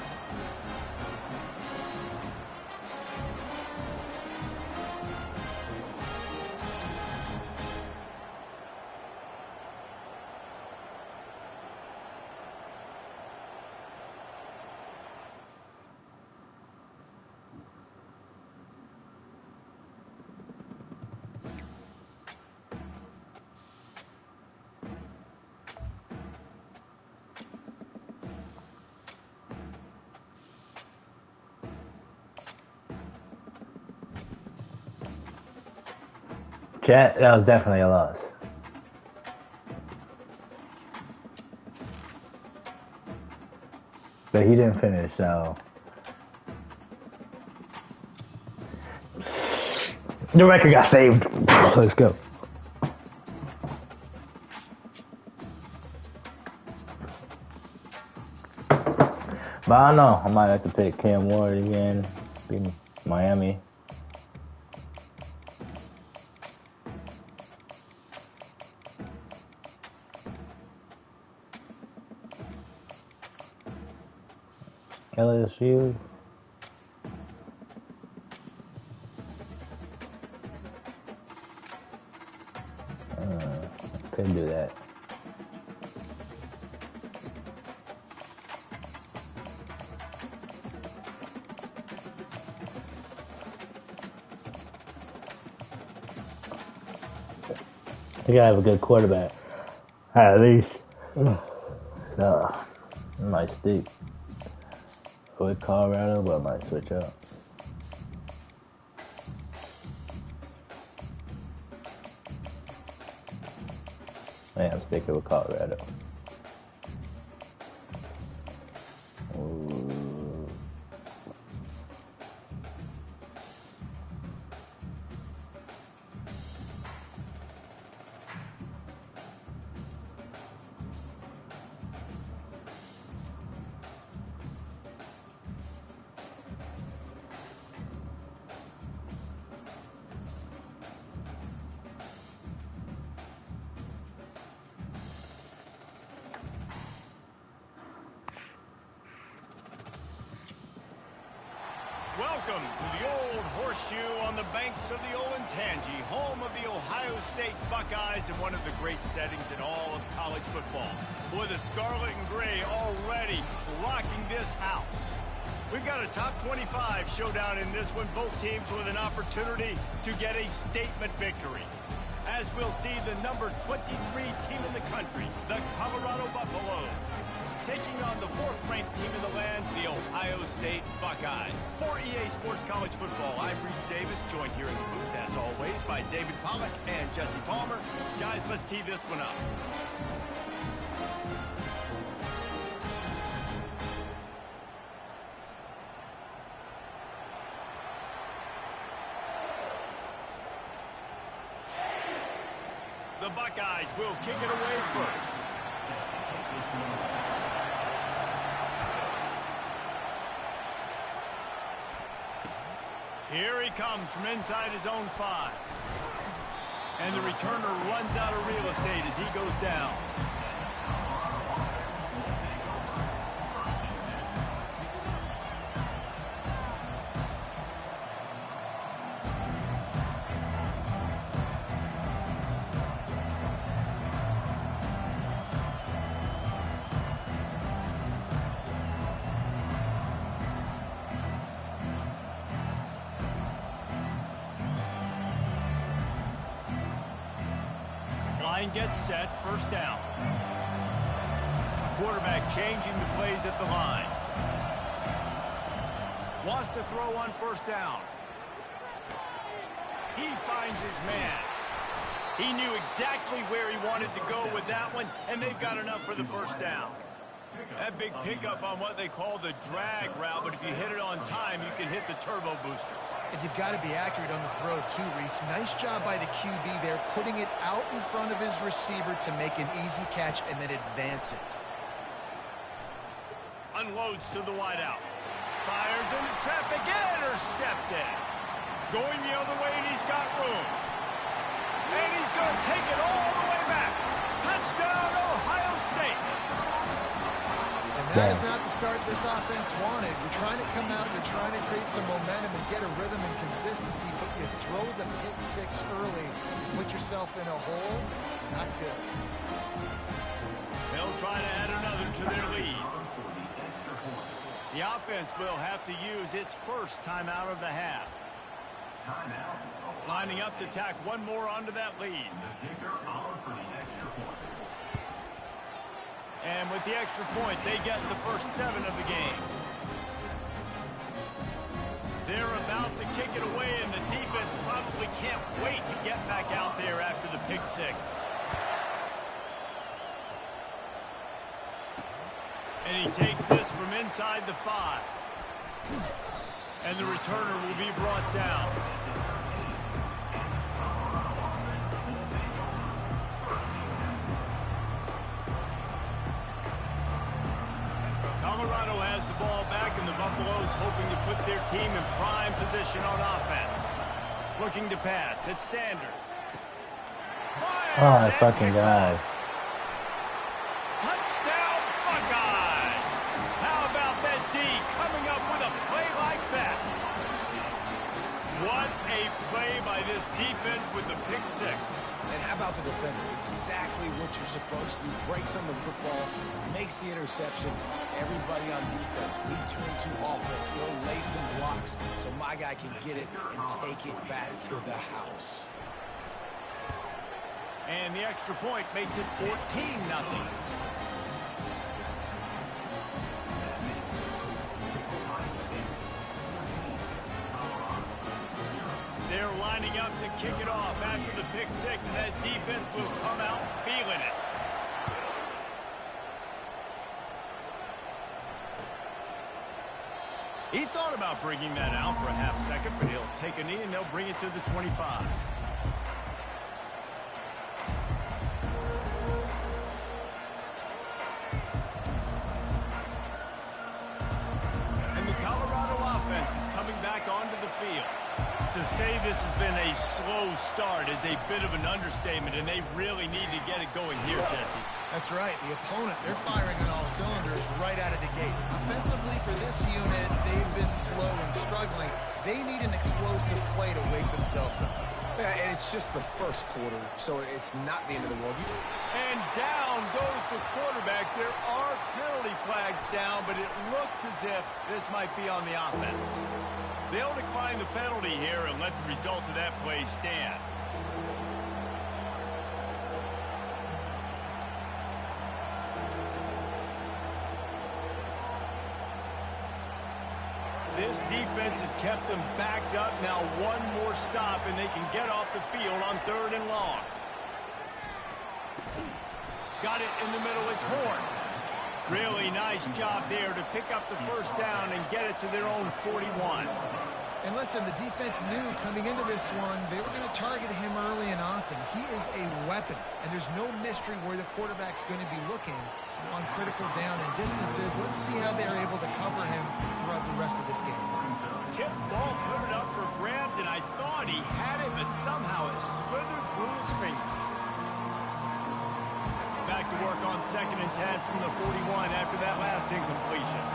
Chat, that was definitely a loss. But he didn't finish, so. The record got saved. Let's go. But I don't know. I might have to pick Cam Ward again. Be Miami. LSU. Couldn't do that. You gotta have a good quarterback, at least. I might stick with Colorado, but I might switch up. Man, I'm sticking with Colorado. Ooh.
Welcome to the Old Horseshoe on the banks of the Olentangy, home of the Ohio State Buckeyes and one of the great settings in all of college football. Boy, the Scarlet and Gray already rocking this house. We've got a top 25 showdown in this one, both teams with an opportunity to get a statement victory. As we'll see, the number 23 team in the country, the Colorado Buffaloes, taking on the fourth-ranked team in the land, the Ohio State Buckeyes. For EA Sports College Football, I'm Reese Davis, joined here in the booth, as always, by David Pollack and Jesse Palmer. Guys, let's tee this one up. The Buckeyes will kick it away first. Here he comes from inside his own 5. And the returner runs out of real estate as he goes down. Line gets set, first down. Quarterback changing the plays at the line. Wants to throw on first down. He finds his man. He knew exactly where he wanted to go with that one, and they've got enough for the first down. That big pickup on what they call the drag route, but if you hit it on time, you can hit the turbo boosters.
And you've got to be accurate on the throw, too, Reese. Nice job by the QB there, putting it out in front of his receiver to make an easy catch and then advance it.
Unloads to the wideout. Fires into traffic, intercepted. Going the other way, and he's got room. And he's going to take it all the way back. Touchdown, Ohio State.
That is not the start this offense wanted. You're trying to come out, you're trying to create some momentum and get a rhythm and consistency, but you throw the pick 6 early, put yourself in a hole, not good.
They'll try to add another to their lead. The offense will have to use its first timeout of the half. Lining up to tack one more onto that lead. And with the extra point, they get the first 7 of the game. They're about to kick it away, and the defense probably simply can't wait to get back out there after the pick six. And he takes this from inside the 5. And the returner will be brought down. Colorado has the ball back, and the Buffaloes hoping to put their team in prime position on offense. Looking to pass. It's Sanders. Fires
Oh, my fucking God.
Touchdown, Buckeyes! How about that D coming up with a play like that? What a play by this defense with the pick six.
And how about the defender? Exactly what you're supposed to do. Breaks on the football, makes the interception. Everybody on defense, we turn to offense. Go lay some blocks so my guy can get it and take it back to the house.
And the extra point makes it 14-0. They're lining up to kick it off after the pick six, and that defense will come out feeling it. He thought about bringing that out for a half second, but he'll take a knee and they'll bring it to the 25. And the Colorado offense is coming back onto the field. To say this has been a slow start is a bit of an understatement, and they really need to get it going here, Jesse.
That's right. The opponent, they're firing on all cylinders right out of the gate. Offensively, for this unit, they've been slow and struggling. They need an explosive play to wake themselves up.
Yeah, and it's just the first quarter, so it's not the end of the world.
And down goes the quarterback. There are penalty flags down, but it looks as if this might be on the offense. They'll decline the penalty here and let the result of that play stand. This defense has kept them backed up. Now one more stop, and they can get off the field on 3rd and long. Got it in the middle. It's Horn. Really nice job there to pick up the first down and get it to their own 41.
And listen, the defense knew coming into this one, they were going to target him early and often. He is a weapon, and there's no mystery where the quarterback's going to be looking on critical down and distances. Let's see how they're able to cover him throughout the rest of this game.
Tip ball, put it up for grabs, and I thought he had it, but somehow it slithered through his fingers. Back to work on 2nd and 10 from the 41 after that last incompletion.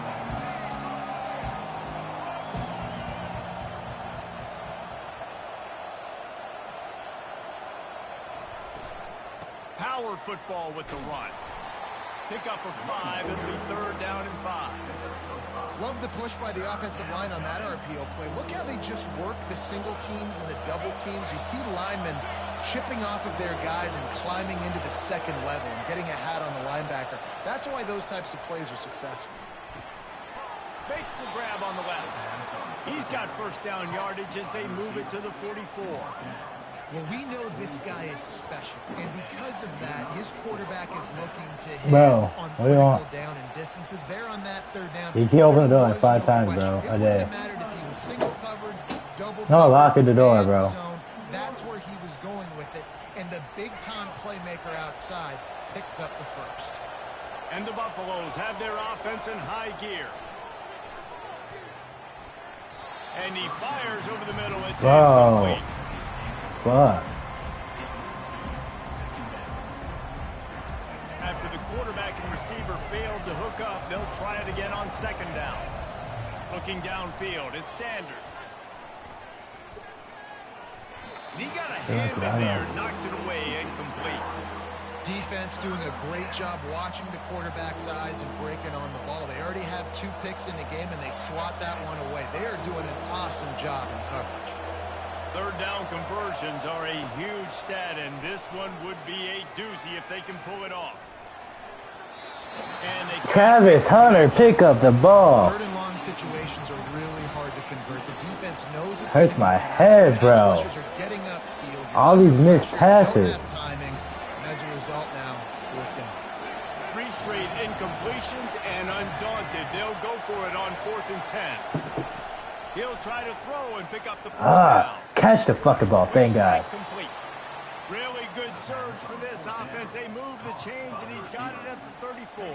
Power football with the run. Pick up a 5. It'll be 3rd down and 5.
Love the push by the offensive line on that RPO play. Look how they just work the single teams and the double teams. You see linemen chipping off of their guys and climbing into the second level and getting a hat on the linebacker. That's why those types of plays are successful.
Makes the grab on the left. He's got first down yardage as they move it to the 44.
Well, we know this guy is special, and because of that, his quarterback is looking to hit on critical down and distances. They're on that 3rd down.
You keep opening the door like 5 times, bro, a day.
It wouldn't have mattered if he was single covered, double covered.
No, locking the door, bro.
Zone. That's where he was going with it, and the big-time playmaker outside picks up the first.
And the Buffaloes have their offense in high gear. And he fires over the middle. It's incomplete.
Fuck.
After the quarterback and receiver failed to hook up, they'll try it again on 2nd down. Looking downfield, it's Sanders. And he got a hand in there, knocks it away, incomplete.
Defense doing a great job watching the quarterback's eyes and breaking on the ball. They already have 2 picks in the game, and they swat that one away. They are doing an awesome job in coverage.
3rd down conversions are a huge stat, and this one would be a doozy if they can pull it off. And they
Travis Hunter pick up the ball.
3rd and long situations are really hard to convert. The defense knows it's
hurts my head, bro.
Rushers are getting
All these missed passes.
Timing, and as a result now, 4th down.
3 straight incompletions, and undaunted, they'll go for it on 4th and 10. He'll try to throw and pick up the 1st down.
Catch the fucking ball, thank God.
Complete. Really good surge for this offense. They move the chains, and he's got it at the 34.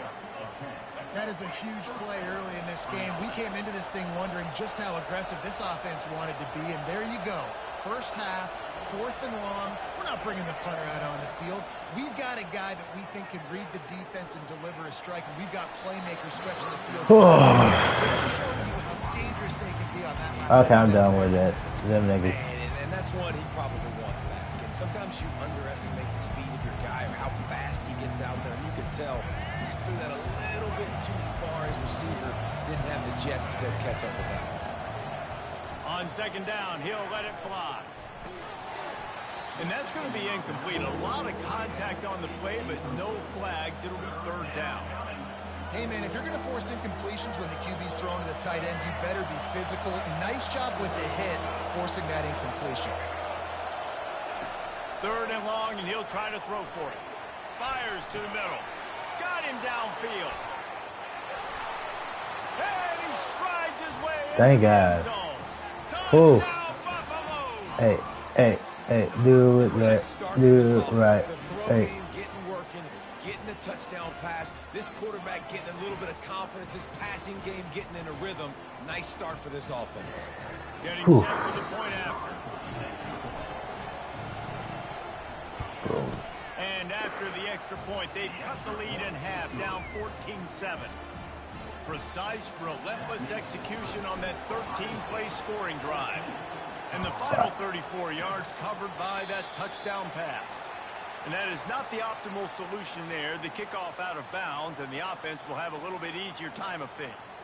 That is a huge play early in this game. We came into this thing wondering just how aggressive this offense wanted to be, and there you go. First half, 4th and long. We're not bringing the punter out on the field. We've got a guy that we think can read the defense and deliver a strike, and we've got playmakers stretching the field. Show you how dangerous they can be on that last
Okay, I'm done with it. Them niggas.
And that's one he probably wants back. And sometimes you underestimate the speed of your guy or how fast he gets out there. And you can tell he just threw that a little bit too far. His receiver didn't have the jets to go catch up with that.
On 2nd down, he'll let it fly. And that's going to be incomplete. A lot of contact on the play, but no flags. It'll be 3rd down.
Hey, man, if you're going to force incompletions when the QB's thrown to the tight end, you better be physical. Nice job with the hit, forcing that incompletion.
3rd and long, and he'll try to throw for it. Fires to the middle. Got him downfield. And he strides his way
Thank
into the
God.
end zone.
Ooh.
Touchdown, Buffalo.
Hey, do it right. Hey.
Getting working, getting the touchdown pass. This quarterback getting a little bit of confidence. This passing game getting in a rhythm. Nice start for this offense.
Getting set for the point after. And after the extra point, they've cut the lead in half, down 14-7. Precise, relentless execution on that 13-play scoring drive. And the final 34 yards covered by that touchdown pass. And that is not the optimal solution there. The kickoff out of bounds, and the offense will have a little bit easier time of things.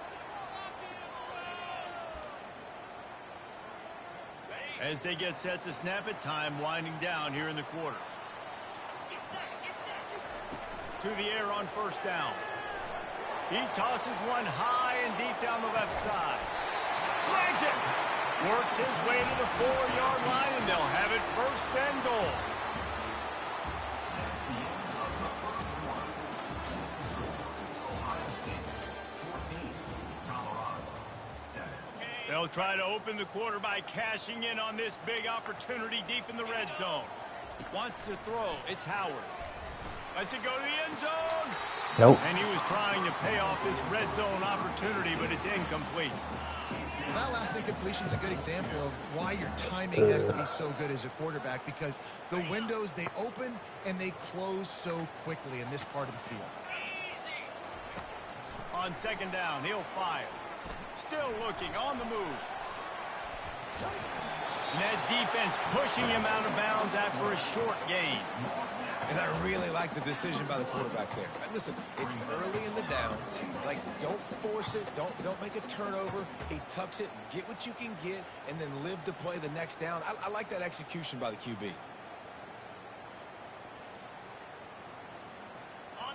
As they get set to snap it, time winding down here in the quarter. To the air on 1st down. He tosses one high and deep down the left side. Slings it. Works his way to the 4-yard line, and they'll have it 1st and goal. They'll try to open the quarter by cashing in on this big opportunity deep in the red zone. Wants to throw. It's Howard. Lets it go to the end zone.
Nope.
And he was trying to pay off this red zone opportunity, but it's incomplete.
Well, that last incompletion is a good example of why your timing has to be so good as a quarterback, because the windows, they open and they close so quickly in this part of the field.
On 2nd down, he'll fire. Still looking, on the move. And that defense pushing him out of bounds after a short gain.
And I really like the decision by the quarterback there. Listen, it's early in the downs. Like, don't force it. Don't make a turnover. He tucks it, get what you can get, and then live to play the next down. I like that execution by the QB.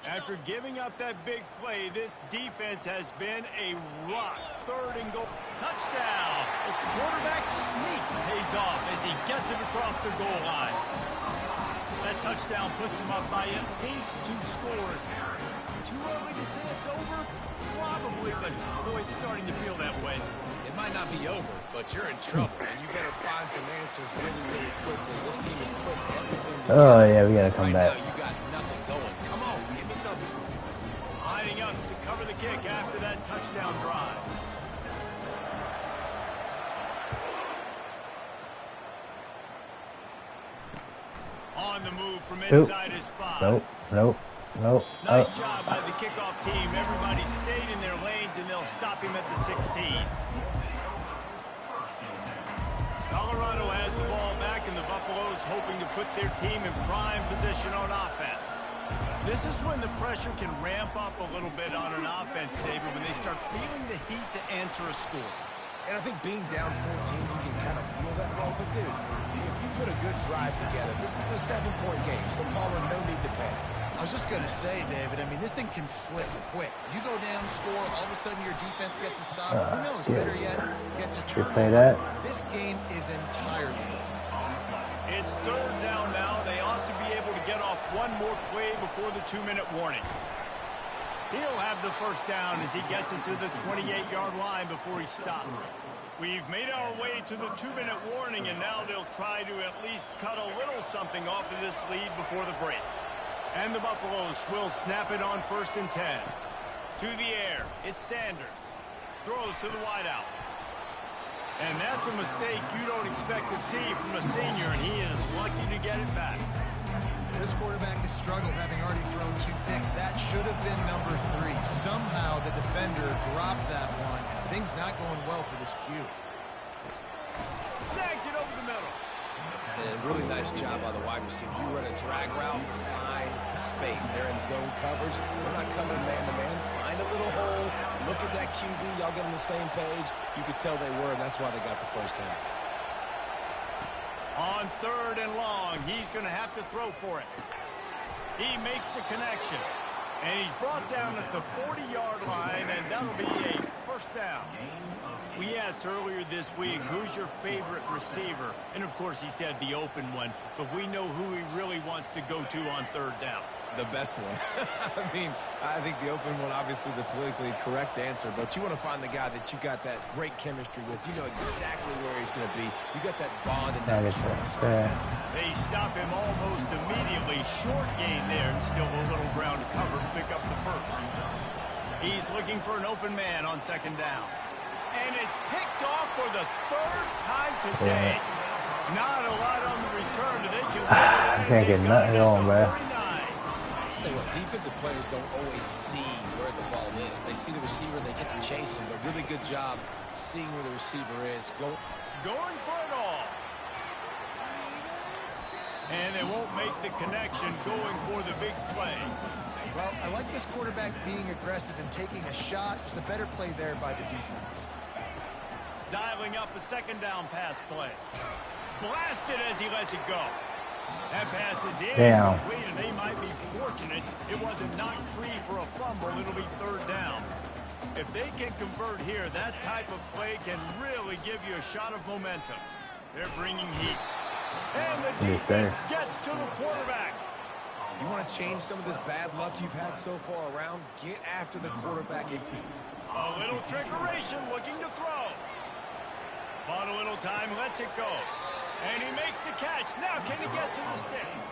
After giving up that big play, this defense has been a rock. 3rd and goal. Touchdown. The quarterback sneak pays off as he gets it across the goal line. That touchdown puts them up by at least 2 scores. Too early to say it's over? Probably, but boy, it's starting to feel that way.
It might not be over, but you're in trouble, and you better find some answers really, really quickly. This team is putting everything together.
Oh, yeah, we got to come back.
Now you got nothing going. Come on, give me something.
Lining up to cover the kick after that touchdown drive. On the move from inside his 5.
Nope.
Nice job by the kickoff team. Everybody stayed in their lanes, and they'll stop him at the 16. Colorado has the ball back, and the Buffaloes hoping to put their team in prime position on offense. This is when the pressure can ramp up a little bit on an offense, David, when they start feeling the heat to answer a score.
And I think being down 14, you can kind of feel that way. But, dude, if you put a good drive together, this is a 7-point game, so Palmer, no need to panic.
I was just going to say, David, I mean, this thing can flip quick. You go down, score, all of a sudden your defense gets a stop. Who knows?
Yeah.
Better yet, gets a turnover.
Play that.
This game is entirely different.
It's third down now. They ought to be able to get off one more play before the 2-minute warning. He'll have the first down as he gets it to the 28-yard line before he stopped. We've made our way to the 2-minute warning, and now they'll try to at least cut a little something off of this lead before the break. And the Buffaloes will snap it on 1st and 10. To the air, it's Sanders. Throws to the wideout. And that's a mistake you don't expect to see from a senior, and he is lucky to get it back.
This quarterback has struggled, having already thrown 2 picks. That should have been number 3. Somehow the defender dropped that one. Things not going well for this Q.
Snags it over the middle.
And a really nice job by the wide receiver. You run a drag route, find space. They're in zone coverage. They're not covering man-to-man. Find a little hole. Look at that QB. Y'all get on the same page. You could tell they were, and that's why they got the first down.
On 3rd and long, he's going to have to throw for it. He makes the connection. And he's brought down at the 40-yard line, and that'll be a first down. We asked earlier this week, who's your favorite receiver? And, of course, he said the open one. But we know who he really wants to go to on 3rd down.
The best one. I mean, I think the open one, obviously the politically correct answer, but you want to find the guy that you got that great chemistry with. You know exactly where he's going to be. You got that bond and that trust.
They stop him almost immediately. Short gain there, and still a little ground to cover to pick up the first. He's looking for an open man on 2nd down. And it's picked off for the 3rd time today. Not a lot on the return. They can
I can't get nothing on, man.
Tell you what, defensive players don't always see where the ball is. They see the receiver and they get to chase him, but really good job seeing where the receiver is.
Going for it all. And they won't make the connection going for the big play.
Well, I like this quarterback being aggressive and taking a shot. Just a better play there by the defense.
Dialing up a 2nd down pass play. Blasted as he lets it go. That pass is in.
Damn.
And they might be fortunate it wasn't knocked free for a fumble. It'll be 3rd down. If they can convert here, that type of play can really give you a shot of momentum. They're bringing heat. And the defense gets to the quarterback.
You want to change some of this bad luck you've had so far around? Get after the quarterback.
A little trickeration, looking to throw. Bought a little time, lets it go. And he makes the catch. Now can he get to the sticks?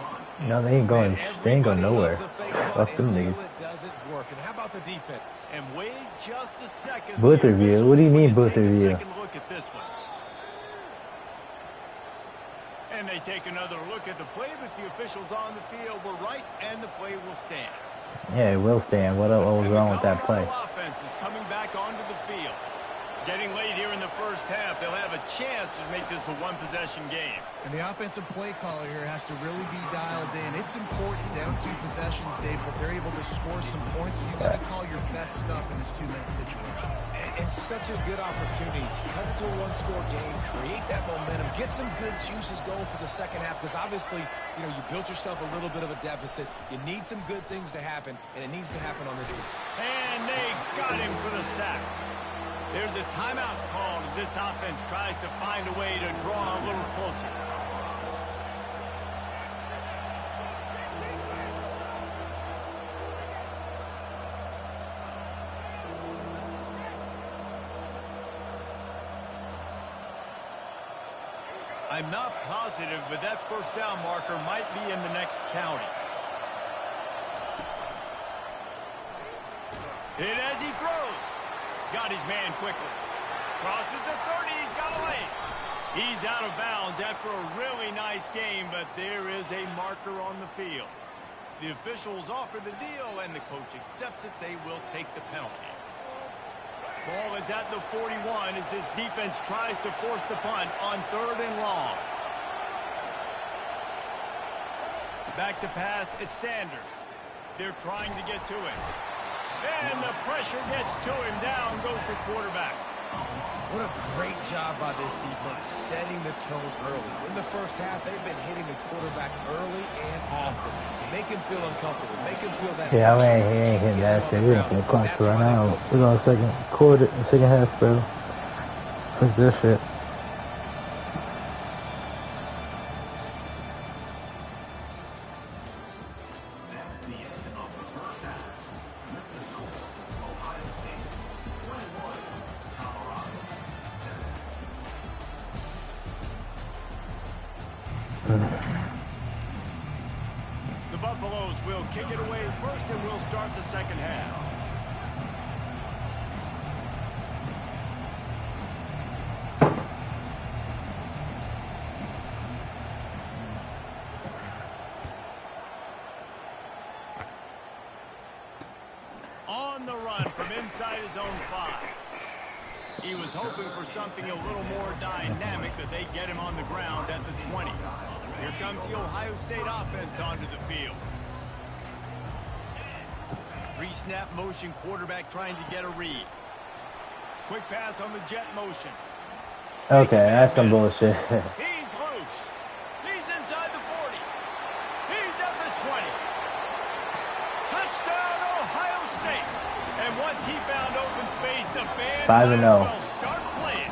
No, they ain't going nowhere. Fuck them niggas.
Doesn't work. And how about the defense?
And wait just a second.
Booth review? What do you mean booth review?
Second look at this one. And they take another look at the play, but the officials on the field were right, and the play will stand.
Yeah, it will stand. What was wrong with that play?
The offense is coming back onto the field. Getting late here in the first half, they'll have a chance to make this a one-possession game.
And the offensive play caller here has to really be dialed in. It's important down 2 possessions, Dave, that they're able to score some points. So you got to call your best stuff in this 2-minute situation.
And it's such a good opportunity to cut into a 1-score game, create that momentum, get some good juices going for the second half, because obviously, you know, you built yourself a little bit of a deficit. You need some good things to happen, and it needs to happen on this possession.
And they got him for the sack. There's a timeout called as this offense tries to find a way to draw a little closer. I'm not positive, but that first down marker might be in the next county. Hit as he throws. Got his man quickly. Crosses the 30. He's got away. He's out of bounds after a really nice game, but there is a marker on the field. The officials offer the deal, and the coach accepts it. They will take the penalty. Ball is at the 41 as this defense tries to force the punt on 3rd and long. Back to pass, it's Sanders. They're trying to get to him. And the pressure gets to him. Down goes the quarterback.
What a great job by this defense setting the tone early. In the first half, they've been hitting the quarterback early and often. Make him feel uncomfortable. Make him feel that.
Yeah, he ain't hitting that shit. We're gonna clock to run out. We're on second half, bro. What's this shit?
The Buffaloes will kick it away first, and we'll start the second half. On the run from inside his own 5. He was hoping for something a little more dynamic, that they get him on the ground at the 20. Here comes the Ohio State offense onto the field. Pre-snap motion, quarterback trying to get a read. Quick pass on the jet motion.
Okay, that's some bullshit.
He's loose. He's inside the 40. He's at the 20. Touchdown, Ohio State. And once he found open space, the band
5-0.
will start playing.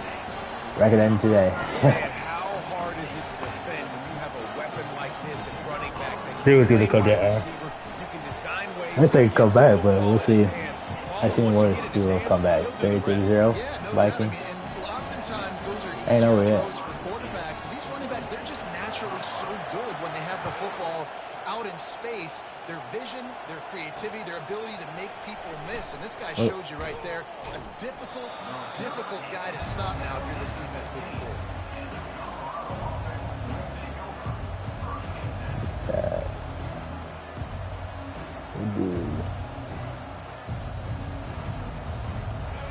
Record end today.
Man, how hard is it to defend when you have a weapon like this at running back?
See what's gonna come down.
You can design ways
I think come back, but we'll see.
I
I think worse people will come back. 33-0, Vikings.
And oftentimes those are
Ain't over
easy
yet.
throws for quarterbacks. And these running backs, they're just naturally so good when they have the football out in space. Their vision, their creativity, their ability to make people miss. And this guy showed you right there, a difficult guy to stop now if you're this defense moving forward.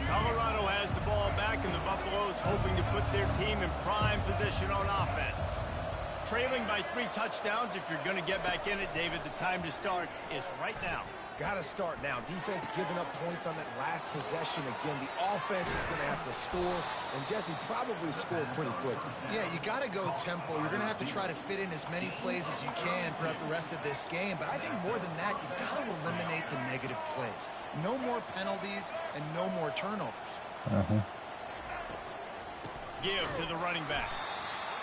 Colorado has the ball back, and the Buffaloes hoping to put their team in prime position on offense. Trailing by 3 touchdowns. If you're going to get back in it, David, the time to start is right now.
Got to start now. Defense giving up points on that last possession. Again, the offense is going to have to score, and Jesse probably scored pretty quickly.
Yeah, you got to go tempo. You're going to have to try to fit in as many plays as you can throughout the rest of this game. But I think more than that, you got to eliminate the negative plays. No more penalties and no more turnovers.
Give to the running back.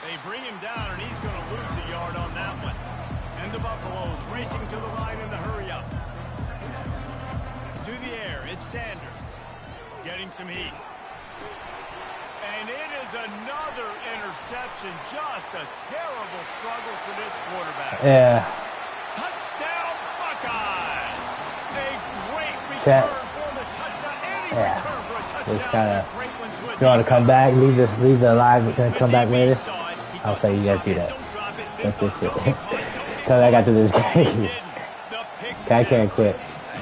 They bring him down, and he's going to lose a yard on that one. And the Buffaloes racing to the line in the hurry-up. To the air, it's Sanders. Getting some heat. And it is another interception. Just a terrible struggle for this quarterback.
Yeah.
Touchdown, Buckeyes! A great return
Chat.
for the touchdown. Any
Yeah.
return for a
Just
touchdown
kinda,
is a great one to a
if you want to come back, leave the live and come back later.
saw it. He
I'll
thought,
say you guys
"Don't
do
drop
that.
it, don't drop it." They
That's this
thought,
shit.
"Don't get caught, don't get
Cause I got to this
caught." He
game.
didn't. The pick
I
six.
can't quit.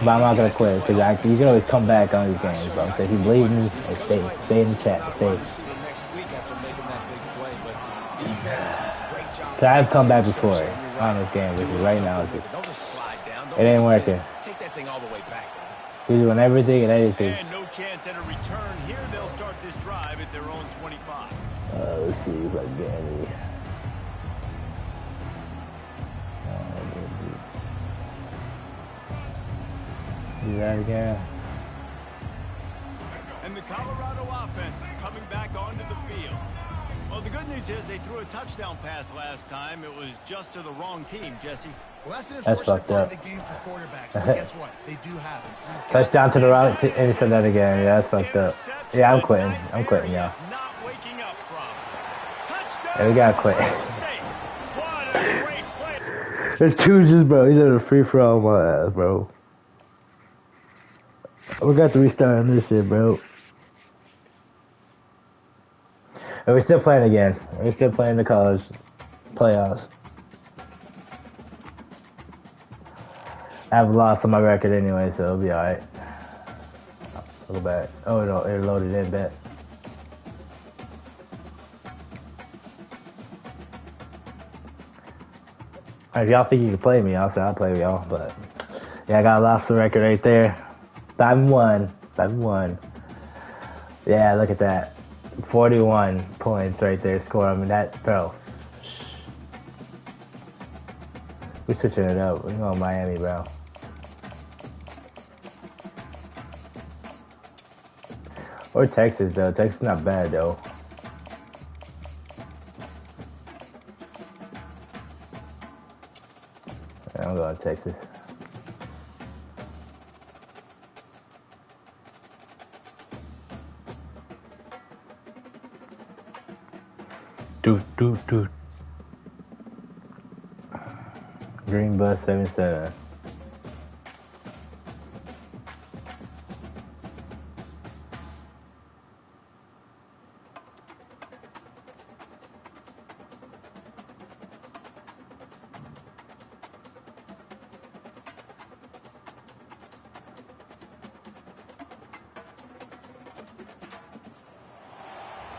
But I'm not gonna quit because you can always come back on these games, bro. So if you believe me, stay in the chat. Stay.
Next week after making that big play, but defense, great job.
Cause I've come back before on this game, which is right now.
Don't just slide down.
It ain't working.
Take that thing all the way back.
He's doing everything and anything.
And no chance at a return here. They'll start this drive at their own 25.
Let's see if I can get any. Do that again.
And the Colorado offense is coming back onto the field. Well, the good news is they threw a touchdown pass last time. It was just to the wrong team, Jesse.
Well, that's an
That's
unfortunate
fucked
part
up.
of the game for quarterbacks. But guess what? They do happen. So you've got
Touchdown to the right, and he said that again. Yeah, that's fucked up. Yeah, I'm quitting. I'm quitting, y'all.
Not waking up from. Touchdown.
Yeah, we gotta quit.
State. What a great play.
There's two just, bro. He's in a free for all my ass, bro. We got to restart on this shit, bro. And we're still playing again. We're still playing the college playoffs. I have lost on my record anyway, so it'll be alright. I'll go back. Oh, no, it loaded in, bet. If y'all think you can play me, I'll say I'll play with y'all, but yeah, I got lost the record right there. 5-1. 5-1. Yeah, look at that. 41 points right there score. I mean, that, bro. We're switching it up. We're going Miami, bro. Or Texas, though. Texas not bad, though. Yeah, I'm going Texas. Do. Green Bus 77.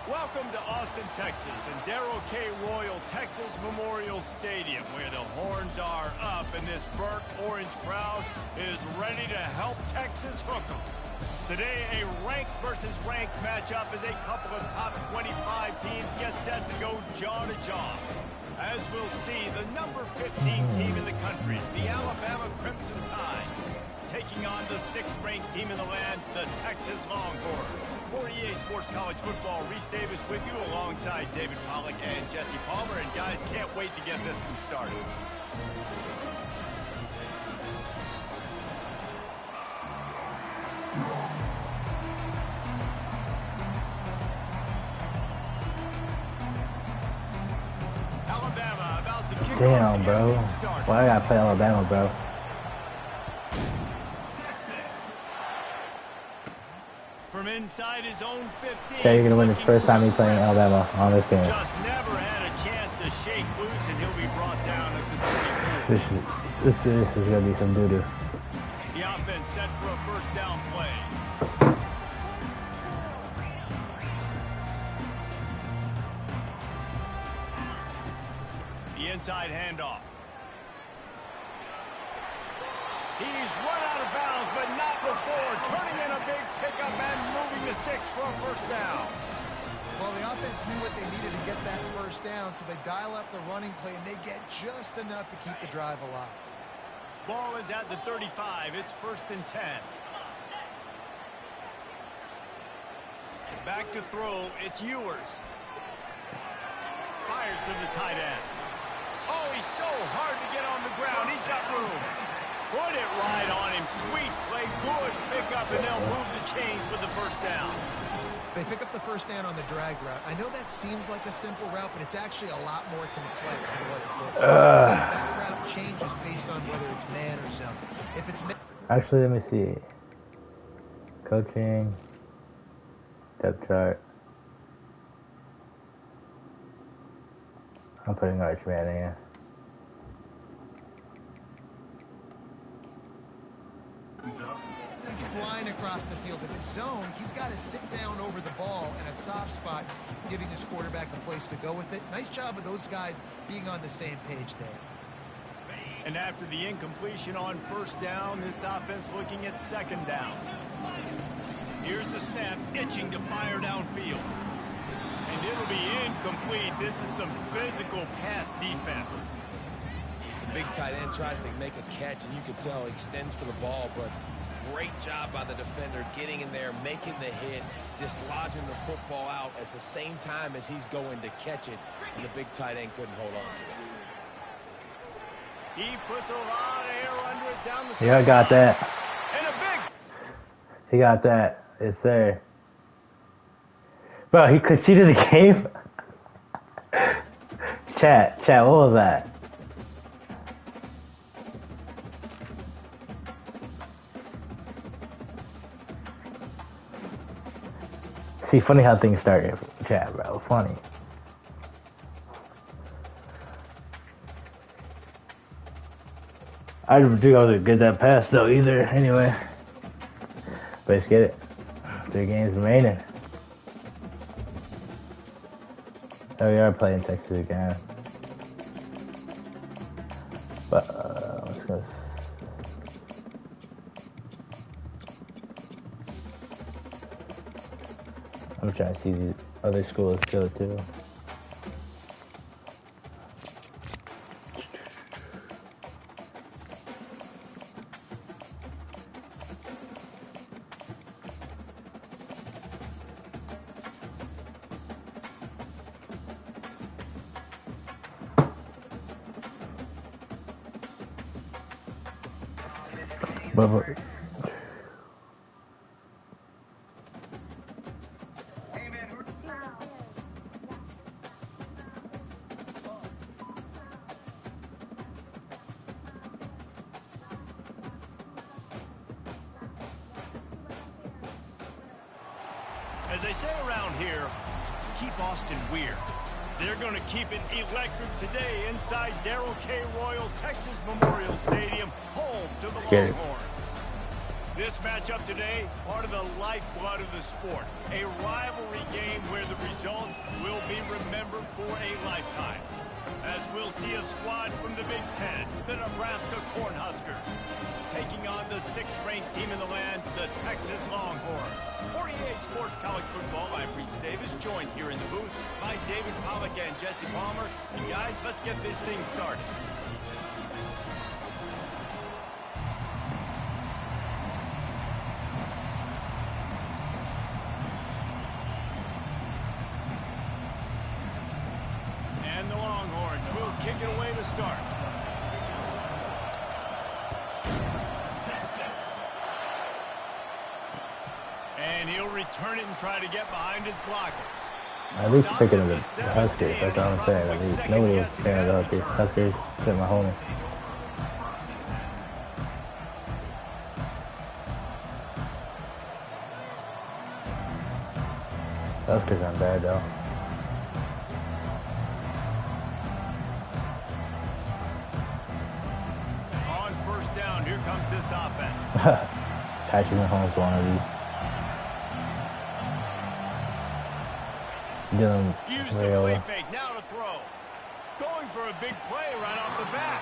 Welcome to Austin, Texas, and Darrell K. Royal Texas Memorial Stadium, where the horns are up and this burnt orange crowd is ready to help Texas hook 'em. Today, a rank versus rank matchup as a couple of top 25 teams get set to go jaw to jaw. As we'll see, the number 15 team in the country, the Alabama Crimson Tide, taking on the 6th-ranked team in the land, the Texas Longhorns. For EA Sports College Football, Reese Davis with you alongside David Pollack and Jesse Palmer. And guys, can't wait to get this one started. Alabama about to kick
Damn,
off the
bro.
opening start.
Why I gotta play Alabama, bro?
From inside his own 15.
Okay, you're gonna win this first time he's playing Alabama on this game.
Just never had a chance to shake loose, and he'll be brought down at the 34.
This is gonna be some doo-doo.
The offense set for a first down play. The inside handoff. He's run out of bounds, but not before turning in a big pickup and moving the sticks for a first down.
Well, the offense knew what they needed to get that first down, so they dial up the running play, and they get just enough to keep the drive alive.
Ball is at the 35. It's 1st and 10. Back to throw. It's Ewers. Fires to the tight end. Oh, he's so hard to get on the ground. He's got room. Put it right on him. Sweet play. Good pickup, and they'll move the chains with the first down.
They pick up the first down on the drag route. I know that seems like a simple route, but it's actually a lot more complex than what it looks like. Because that route changes based on whether it's man or zone. If it's man,
Actually, let me see. Coaching. Depth chart. I'm putting Arch Man in.
he's flying across the field. If it's zone, he's got to sit down over the ball in a soft spot, giving his quarterback a place to go with it. Nice job of those guys being on the same page there.
And after the incompletion on first down, this offense looking at second down. Here's the snap, itching to fire downfield. And it'll be incomplete. This is some physical pass defense.
The big tight end tries to make a catch, and you can tell he extends for the ball, but great job by the defender getting in there, making the hit, dislodging the football out at the same time as he's going to catch it, and the big tight end couldn't hold on to it.
He puts a lot of air under it down the
Yeah, I got that.
And a big...
He got that. Yes, sir. Bro, he conceded the game? Chat, what was that? See, funny how things start, chat, bro. Funny. I didn't think I was gonna get that pass though either. Anyway, but let's get it. 3 games remaining. Oh, we are playing Texas again. But let's go. I'm trying to see these other schools go too. But
As they say around here, keep Austin weird. They're going to keep it electric today inside Darrell K. Royal Texas Memorial Stadium, home to the Longhorns. This matchup today, part of the lifeblood of the sport. A rivalry game where the results will be remembered for a lifetime. As we'll see a squad from the Big Ten, the Nebraska Cornhuskers, taking on the 6th-ranked team in the land, the Texas Longhorns. For EA Sports College Football, I'm Reese Davis, joined here in the booth by David Pollack and Jesse Palmer. And guys, let's get this thing started. And the Longhorns will kick it away to start. And he'll return it and try to get behind his blockers.
At least picking up the Huskers, that's all I'm saying. At least nobody was picking up the Huskers. Huskers took my homie. Huskers aren't bad though.
On first down, here comes this offense.
Patrick Mahomes one of these. Dylan
Use the play fake, now to throw. Going for a big play right off the bat.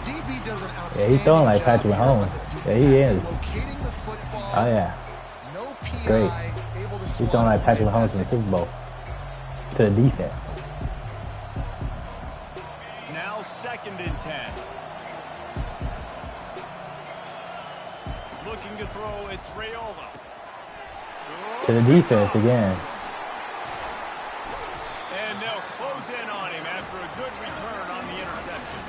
DB does an outstanding
Yeah, he's throwing like Patrick
job
Mahomes. Yeah, he is.
locating the football.
Oh yeah.
No PI,
Great.
able to
He's
swat
throwing like
away
Patrick Mahomes in the
passing.
Super Bowl. To the defense.
Now 2nd and 10. Looking to throw, it's Raiola.
To the defense again.
And they'll close in on him after a good return on the interception.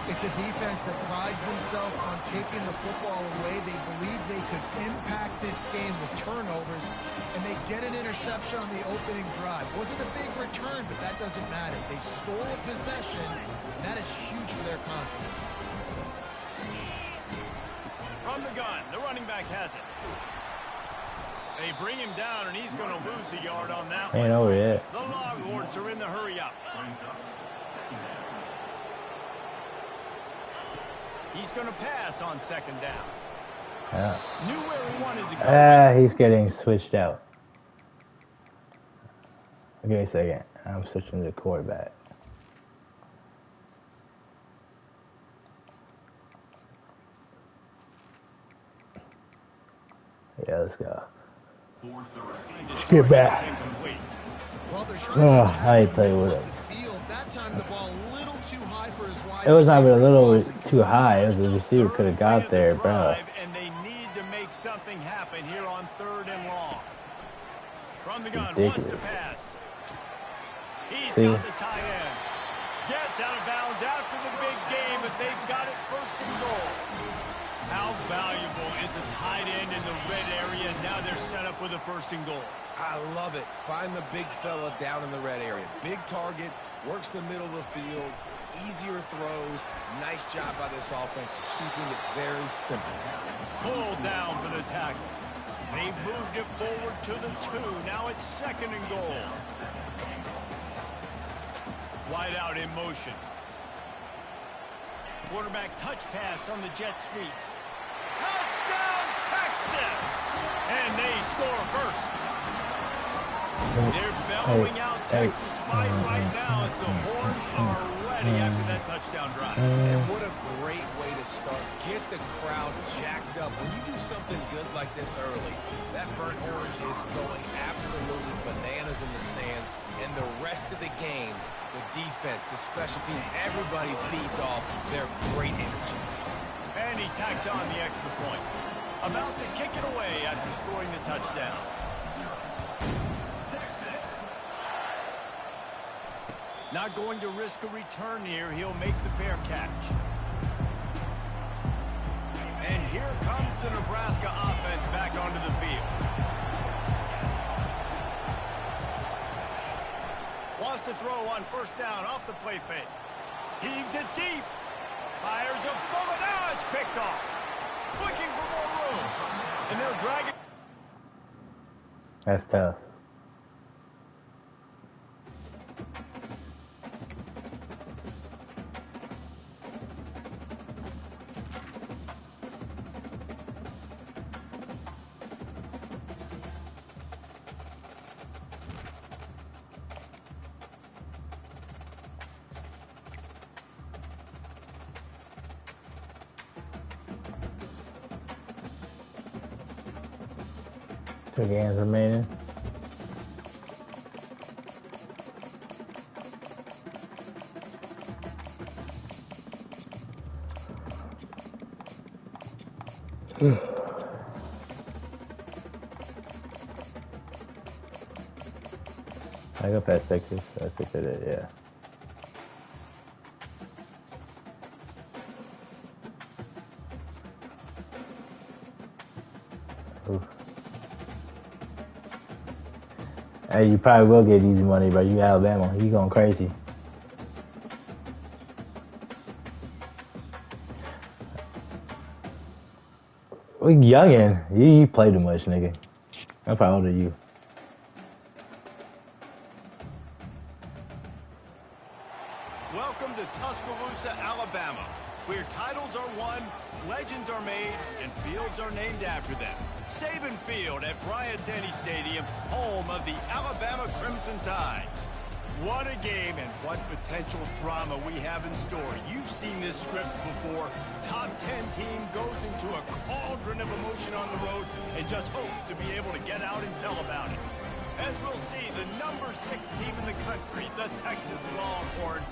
It's a defense that prides themselves on taking the football away. They believe they could impact this game with turnovers, and they get an interception on the opening drive. Wasn't a big return, but that doesn't matter. They stole a possession, and that is huge for their confidence.
From the gun, the running back has it. They bring him down, and he's going to lose a yard on that one.
Ain't over yet.
The Longhorns are in the hurry up. He's going to pass on 2nd down.
Yeah.
Knew where he wanted to go.
He's getting switched out. Give me a second. I'm switching to the quarterback. Yeah, let's go. Get back.
Well, they're
Oh, I ain't playing with him.
field. That time the ball a little too high for his wide
It was not even a little
receiver.
too high. It was the receiver could have got there, bro.
And they need to make something happen here on 3rd and long. From the gun, wants to pass. He's got the tight end. Gets out of bounds after the big game, but they've got it 1st and goal. How valuable is a tight end in the red area? Now they're set up with a 1st and goal.
I love it. Find the big fella down in the red area. Big target, works the middle of the field, easier throws. Nice job by this offense, keeping it very simple.
Pulled down for the tackle. They've moved it forward to the 2. Now it's 2nd and goal. Wide out in motion. Quarterback touch pass on the jet sweep. Touchdown, Texas! And they score first. They're bellowing out Texas fight right now as the Horns are ready after that touchdown drive.
And what a great way to start. Get the crowd jacked up. When you do something good like this early, that burnt orange is going absolutely bananas in the stands. And the rest of the game, the defense, the special team, everybody feeds off their great energy.
And he tacks on the extra point. About to kick it away after scoring the touchdown. Not going to risk a return here. He'll make the fair catch. And here comes the Nebraska offense back onto the field. Wants to throw on 1st down off the play fake. Heaves it deep. Fires a bullet. Now it's picked off. Looking for more room. And they'll drag it.
That's tough. Two games remaining. I go past Texas. That's what it is, yeah. Oof. Hey, you probably will get easy money, bro. You Alabama. You going crazy. We youngin'. You play too much, nigga. I'm probably older than you.
Welcome to Tuscaloosa, Alabama, where titles are won, legends are made, and fields are named after them. Saban Field at Bryant-Denny Stadium, home of the Alabama Crimson Tide. What a game and what potential drama we have in store. You've seen this script before. Top 10 team goes into a cauldron of emotion on the road and just hopes to be able to get out and tell about it. As we'll see, the number 6 team in the country, the Texas Longhorns,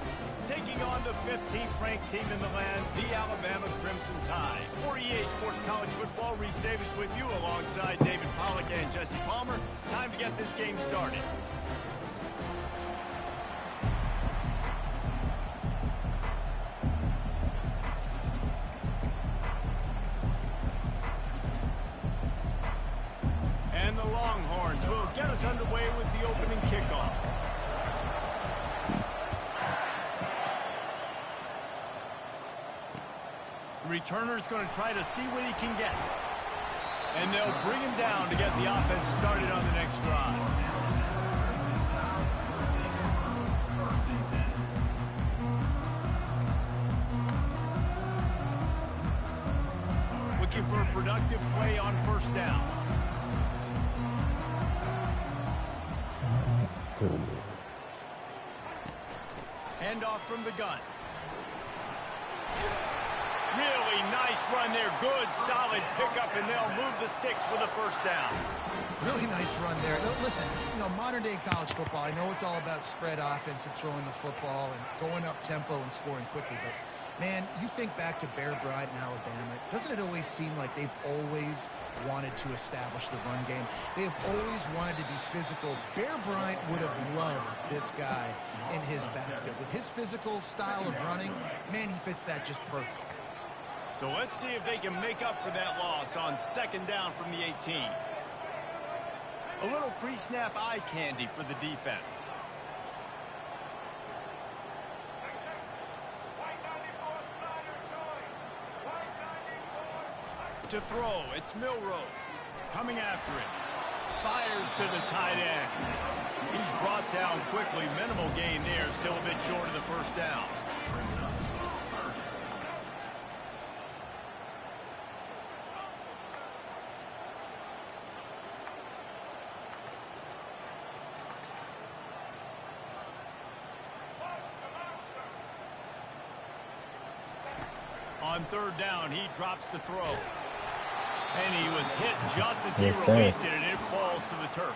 taking on the 15th ranked team in the land, the Alabama Crimson Tide. For EA Sports College Football, Reese Davis with you alongside David Pollack and Jesse Palmer. Time to get this game started. And the Longhorns will get us underway with the opening kickoff. The returner's going to try to see what he can get. And they'll bring him down to get the offense started on the next drive. Looking for a productive play on first down. Handoff from the gun. Really nice run there. Good, solid pickup, and they'll move the sticks with a first down.
Really nice run there. Listen, modern day college football, I know it's all about spread offense and throwing the football and going up tempo and scoring quickly, but man, you think back to Bear Bryant in Alabama, doesn't it always seem like they've always wanted to establish the run game? They have always wanted to be physical. Bear Bryant would have loved this guy in his backfield. With his physical style of running, man, he fits that just perfect.
So let's see if they can make up for that loss on second down from the 18. A little pre-snap eye candy for the defense. To throw, it's Milroe coming after it. Fires to the tight end. He's brought down quickly. Minimal gain there, still a bit short of the first down. On third down, he drops the throw. And he was hit just as he released it, and it falls to the turf.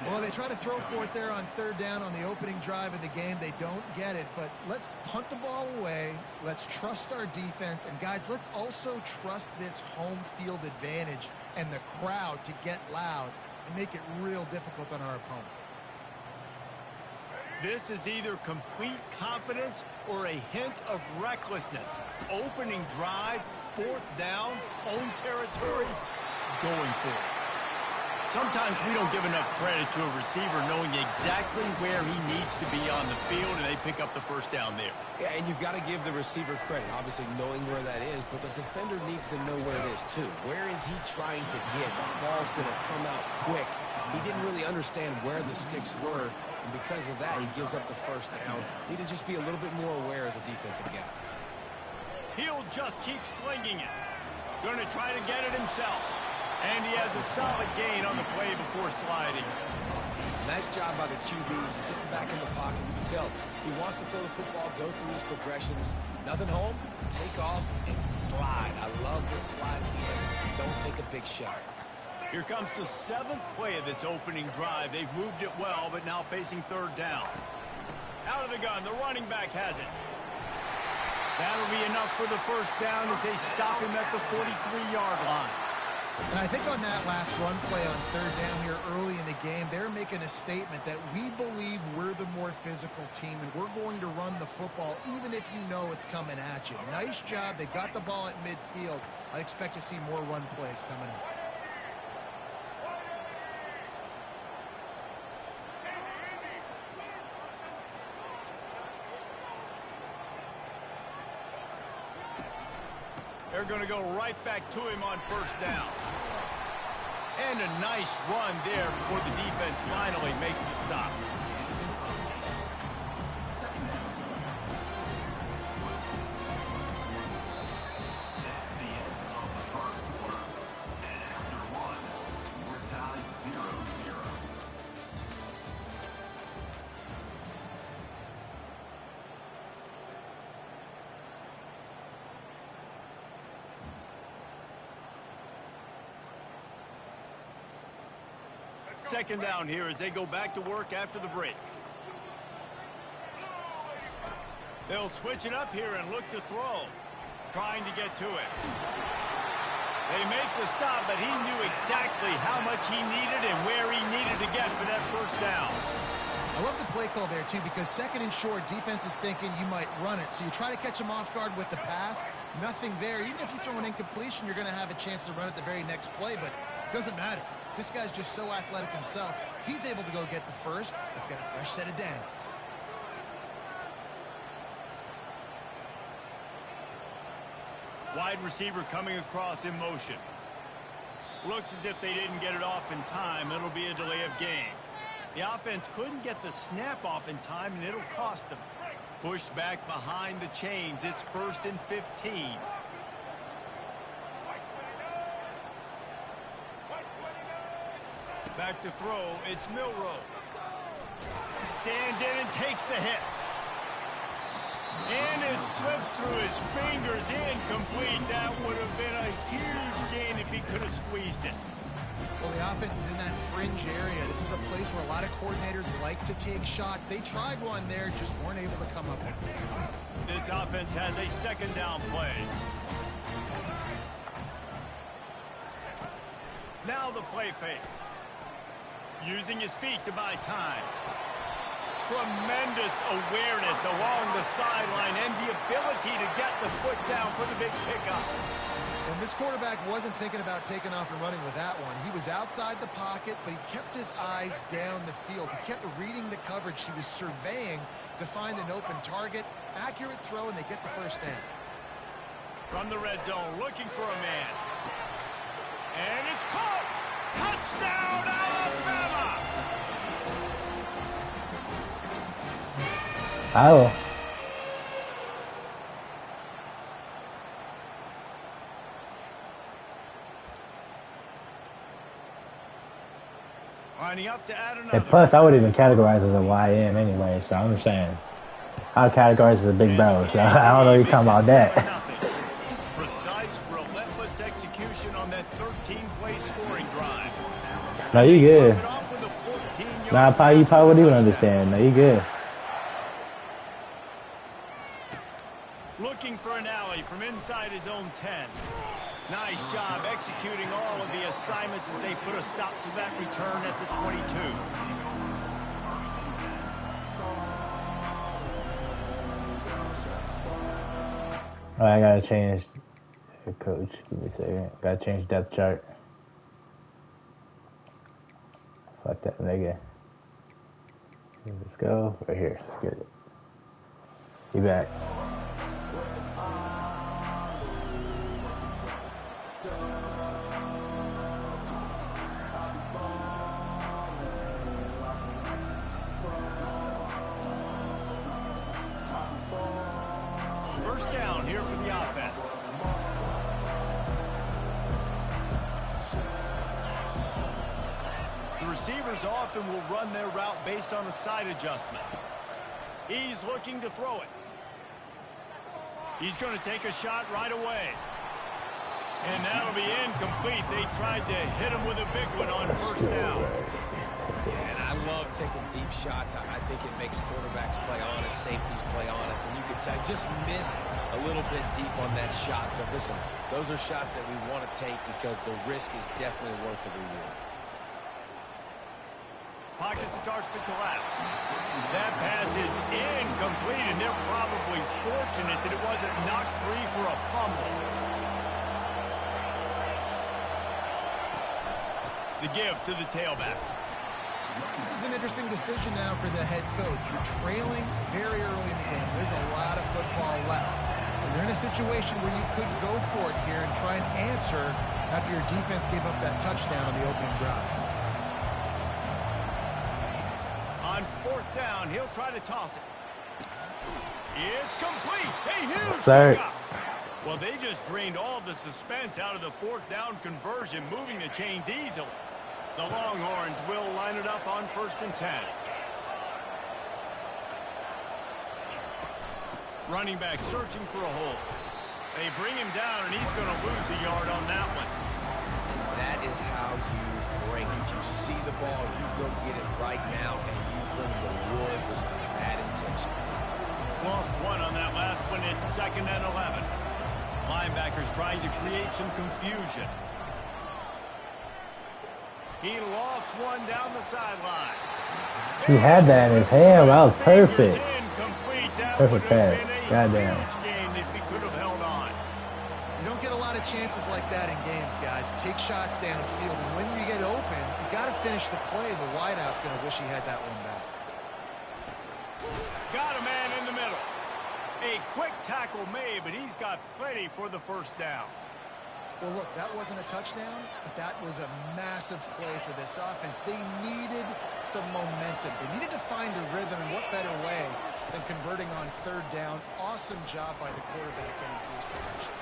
Well, they try to throw for it there on third down on the opening drive of the game. They don't get it, but let's punt the ball away. Let's trust our defense. And, guys, let's also trust this home field advantage and the crowd to get loud and make it real difficult on our opponent.
This is either complete confidence or a hint of recklessness. Opening drive, fourth down, own territory, going for it. Sometimes we don't give enough credit to a receiver knowing exactly where he needs to be on the field, and they pick up the first down there.
Yeah, and you've got to give the receiver credit, obviously knowing where that is, but the defender needs to know where it is too. Where is he trying to get? That ball's going to come out quick, He didn't really understand where the sticks were, and because of that, he gives up the first down. Need to just be a little bit more aware as a defensive guy.
He'll just keep slinging it. Going to try to get it himself. And he has a solid gain on the play before sliding.
Nice job by the QB, sitting back in the pocket. You can tell he wants to throw the football, go through his progressions. Nothing home, take off, and slide. I love the slide at the end. Don't take a big shot.
Here comes the 7th play of this opening drive. They've moved it well, but now facing 3rd down. Out of the gun, the running back has it. That'll be enough for the first down as they stop him at the 43-yard line.
And I think on that last run play on 3rd down here early in the game, they're making a statement that we believe we're the more physical team and we're going to run the football even if you know it's coming at you. Nice job. They got the ball at midfield. I expect to see more run plays coming up.
They're going to go right back to him on 1st down. And a nice run there before the defense finally makes the stop.
That's the end of the first quarter. And after one, we're tied 0-0.
Second down here as they go back to work after the break. They'll switch it up here and look to throw. Trying to get to it. They make the stop, but he knew exactly how much he needed and where he needed to get for that first down.
I love the play call there, too, because 2nd and short, defense is thinking you might run it. So you try to catch him off guard with the pass. Nothing there. Even if you throw an incompletion, you're going to have a chance to run it the very next play, but it doesn't matter. This guy's just so athletic himself. He's able to go get the first. Let's get a fresh set of downs.
Wide receiver coming across in motion. Looks as if they didn't get it off in time. It'll be a delay of game. The offense couldn't get the snap off in time, and it'll cost them. Pushed back behind the chains. It's 1st and 15. Back to throw. It's Milroe. Stands in and takes the hit. And it slips through his fingers, incomplete. That would have been a huge gain if he could have squeezed it.
Well, the offense is in that fringe area. This is a place where a lot of coordinators like to take shots. They tried one there, just weren't able to come up with it.
This offense has a 2nd down play. Now the play fake. Using his feet to buy time. Tremendous awareness along the sideline and the ability to get the foot down for the big pickup.
And this quarterback wasn't thinking about taking off and running with that one. He was outside the pocket, but he kept his eyes down the field. He kept reading the coverage. He was surveying to find an open target. Accurate throw, and they get the first down.
From the red zone, looking for a man. And it's caught! Touchdown, Alabama!
Oh.
Lining up to add another.
And plus, I would even categorize as a YM anyway, so I'm just saying. I would categorize as a big bro, so I don't know you're talking about that.
Precise, relentless execution on that 13-play scoring drive.
No, you good.
It off with a 14-yard
Nah, you probably wouldn't even understand. No, you good.
Looking for an alley from inside his own 10. Nice job executing all of the assignments as they put a stop to that return at the 22.
All right, I gotta change. Hey, coach, give me a second. Gotta change depth chart. Fuck that nigga. Let's go right here. Let's get it. Be back.
receivers often will run their route based on a side adjustment. He's looking to throw it. He's going to take a shot right away. And that'll be incomplete. They tried to hit him with a big one on first down.
Yeah, and I love taking deep shots. I think it makes quarterbacks play honest, safeties play honest, and you could tell just missed a little bit deep on that shot. But listen, those are shots that we want to take because the risk is definitely worth the reward.
Pocket starts to collapse. That pass is incomplete, and they're probably fortunate that it wasn't knocked free for a fumble. The give to the tailback.
This is an interesting decision now for the head coach. You're trailing very early in the game. There's a lot of football left. You're in a situation where you could go for it here and try and answer after your defense gave up that touchdown on the opening drive.
On fourth down, he'll try to toss it. It's complete. A huge pickup. Well, they just drained all the suspense out of the fourth down conversion, moving the chains easily. The Longhorns will line it up on 1st and 10. Running back searching for a hole. They bring him down, and he's going to lose a yard on that one.
And that is how you bring it. You see the ball, you go get it right now, and you bring the wood with some bad intentions.
Lost one on that last one. It's 2nd and 11. Linebackers trying to create some confusion. He lost one down the sideline.
He had that in his hand. That was perfect. Perfect pass. Goddamn.
Game if he could have held on.
You don't get a lot of chances like that in games, guys. Take shots downfield, and when you get open, you got to finish the play. The wideout's going to wish he had that one back.
Got a man in the middle. A quick tackle made, but he's got plenty for the first down.
Well, look, that wasn't a touchdown, but that was a massive play for this offense. They needed some momentum. They needed to find a rhythm, and what better way than converting on 3rd down. Awesome job by the quarterback getting through his position.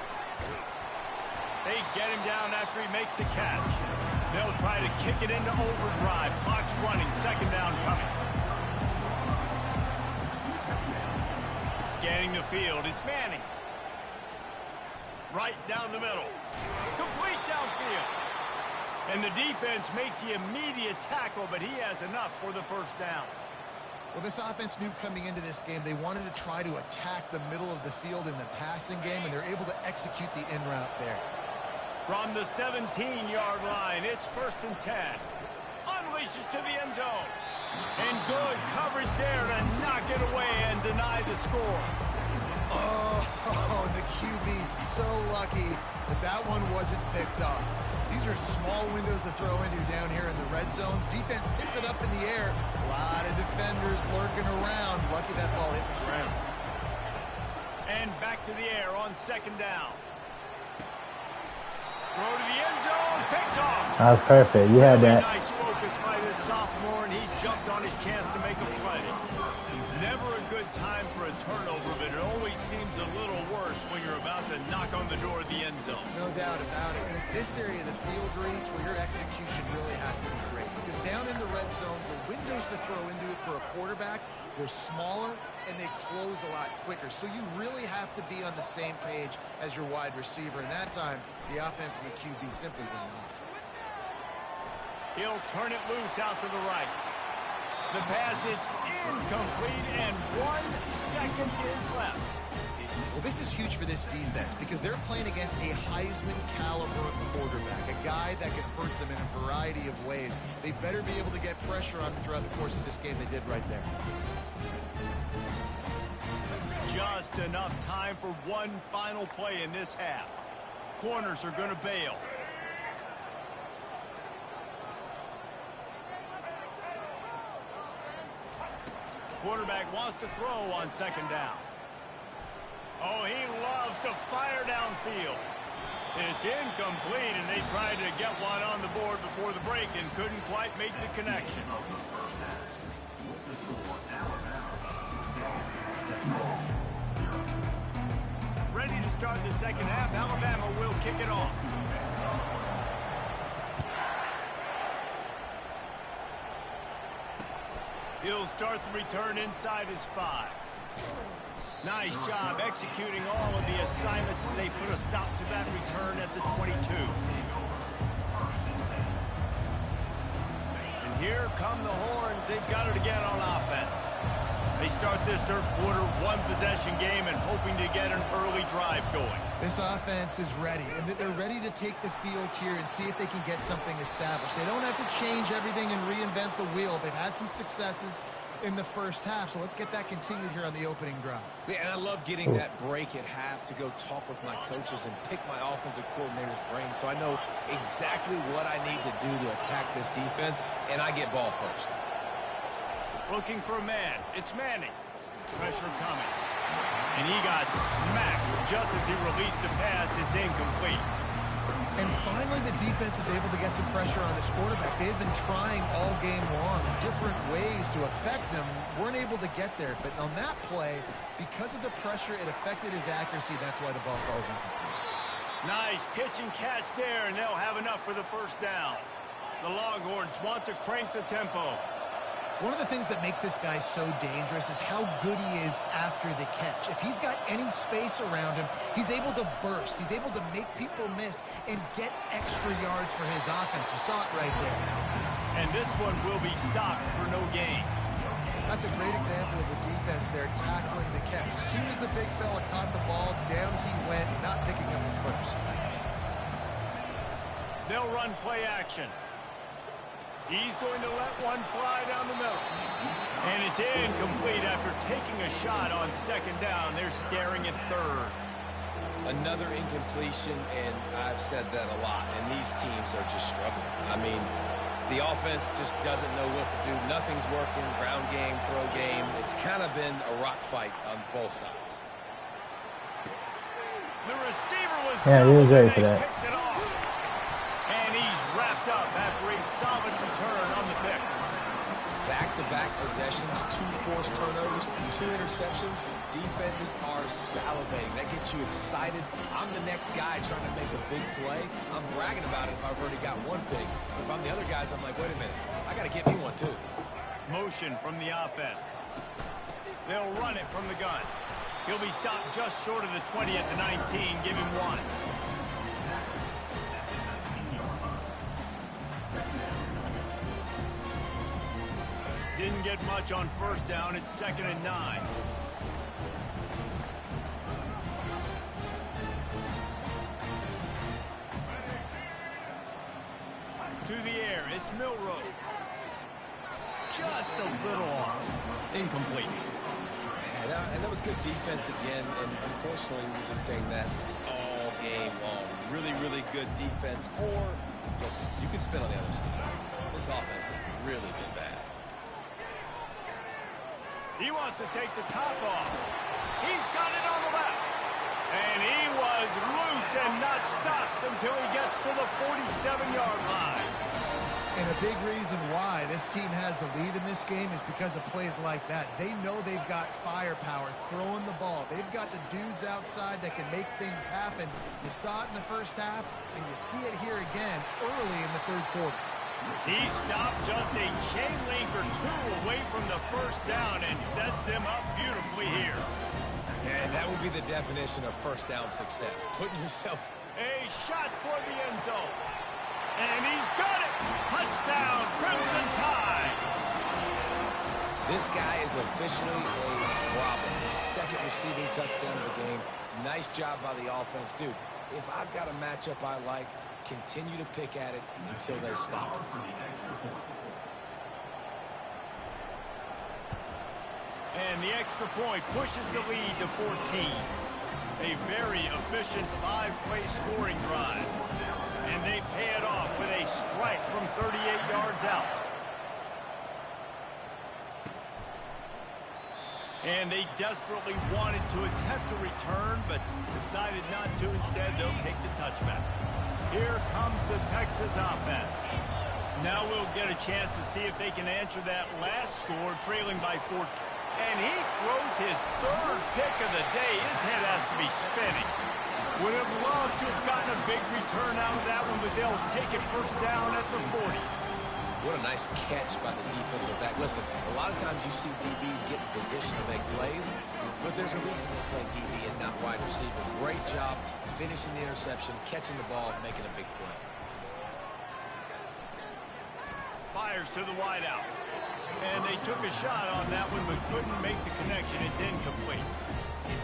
They get him down after he makes the catch. They'll try to kick it into overdrive. Clock's running, 2nd down coming. Scanning the field, it's Manning. Right down the middle. Complete downfield. And the defense makes the immediate tackle, but he has enough for the first down.
Well, this offense knew coming into this game they wanted to try to attack the middle of the field in the passing game, and they're able to execute the in route there.
From the 17-yard line, it's 1st and 10. Unleashes to the end zone. And good coverage there to knock it away and deny the score.
Oh, the QB so lucky that that one wasn't picked up. These are small windows to throw into down here in the red zone. Defense tipped it up in the air. A lot of defenders lurking around. Lucky that ball hit the ground.
And back to the air on 2nd down. Throw to the end zone. Picked off.
That was perfect. You had that.
Nice focus by this sophomore, and he jumped on his chance to make a play. Never a good time for a turnover, but it always seems a little worse when you're about to knock on the door of the end zone.
No doubt about it. And it's this area of the field, Reese, where your execution really has to be great. Because down in the red zone, the windows to throw into it for a quarterback, they're smaller and they close a lot quicker. So you really have to be on the same page as your wide receiver. And that time, the offense and the QB simply were not.
He'll turn it loose out to the right. The pass is incomplete, and 1 second is left.
Well, this is huge for this defense because they're playing against a Heisman-caliber quarterback, a guy that can hurt them in a variety of ways. They better be able to get pressure on him throughout the course of this game. They did right there.
Just enough time for one final play in this half. Corners are going to bail. Quarterback wants to throw on 2nd down. Oh, he loves to fire downfield. It's incomplete, and they tried to get one on the board before the break and couldn't quite make the connection. Ready to start the 2nd half. Alabama will kick it off. He'll start the return inside his 5. Nice job executing all of the assignments as they put a stop to that return at the 22. And here come the horns. They've got it again on offense. They start this third quarter one-possession game and hoping to get an early drive going.
This offense is ready, and they're ready to take the field here and see if they can get something established. They don't have to change everything and reinvent the wheel. They've had some successes in the first half, so let's get that continued here on the opening drive.
Yeah, and I love getting that break at half to go talk with my coaches and pick my offensive coordinator's brain so I know exactly what I need to do to attack this defense, and I get ball first.
Looking for a man. It's Manning. Pressure coming. And he got smacked just as he released the pass. It's incomplete.
And finally, the defense is able to get some pressure on this quarterback. They had been trying all game long different ways to affect him. Weren't able to get there. But on that play, because of the pressure, it affected his accuracy. That's why the ball falls incomplete.
Nice pitch and catch there, and they'll have enough for the first down. The Longhorns want to crank the tempo.
One of the things that makes this guy so dangerous is how good he is after the catch. If he's got any space around him, he's able to burst. He's able to make people miss and get extra yards for his offense. You saw it right there.
And this one will be stopped for no gain.
That's a great example of the defense there tackling the catch. As soon as the big fella caught the ball, down he went, not picking up the first.
They'll run play action. He's going to let one fly down the middle. And it's incomplete after taking a shot on second down. They're staring at third.
Another incompletion, and I've said that a lot, and these teams are just struggling. I mean, the offense just doesn't know what to do. Nothing's working. Ground game, throw game. It's kind of been a rock fight on both sides.
The receiver was
he was ready for that.
Picked it off. And he's wrapped up after a solid return on the pick.
Back-to-back possessions, 2 forced turnovers, 2 interceptions. Defenses are salivating. That gets you excited. I'm the next guy trying to make a big play. I'm bragging about it if I've already got one pick. If I'm the other guys, I'm like, wait a minute. I got to get me one, too.
Motion from the offense. They'll run it from the gun. He'll be stopped just short of the 20 at the 19. Give him 1. Didn't get much on first down. It's 2nd and 9. To the air. It's Milroe. Just a little off. Incomplete.
And that was good defense again. And unfortunately, we've been saying that all game long. Really, really good defense. Or, listen, you can spin on the other side. This offense has really been bad.
He wants to take the top off. He's got it on the left. And he was loose and not stopped until he gets to the 47-yard line.
And a big reason why this team has the lead in this game is because of plays like that. They know they've got firepower throwing the ball. They've got the dudes outside that can make things happen. You saw it in the first half, and you see it here again early in the third quarter.
He stopped just a chain link or 2 away from the first down and sets them up beautifully here.
And that would be the definition of first down success. Putting yourself...
A shot toward the end zone. And he's got it. Touchdown, Crimson Tide.
This guy is officially a problem. His 2nd receiving touchdown of the game. Nice job by the offense. Dude, if I've got a matchup I like, continue to pick at it until they stop it.
And the extra point pushes the lead to 14. A very efficient 5-play scoring drive. And they pay it off with a strike from 38 yards out. And they desperately wanted to attempt a return, but decided not to. Instead, they'll take the touchback. Here comes the Texas offense. Now we'll get a chance to see if they can answer that last score, trailing by 14. And he throws his 3rd pick of the day. His head has to be spinning. Would have loved to have gotten a big return out of that one, but they'll take it first down at the 40.
What a nice catch by the defensive back. Listen, a lot of times you see DBs get in position to make plays, but there's a reason they play DB and not wide receiver. Great job finishing the interception, catching the ball, making a big play.
Fires to the wideout. And they took a shot on that one, but couldn't make the connection. It's incomplete.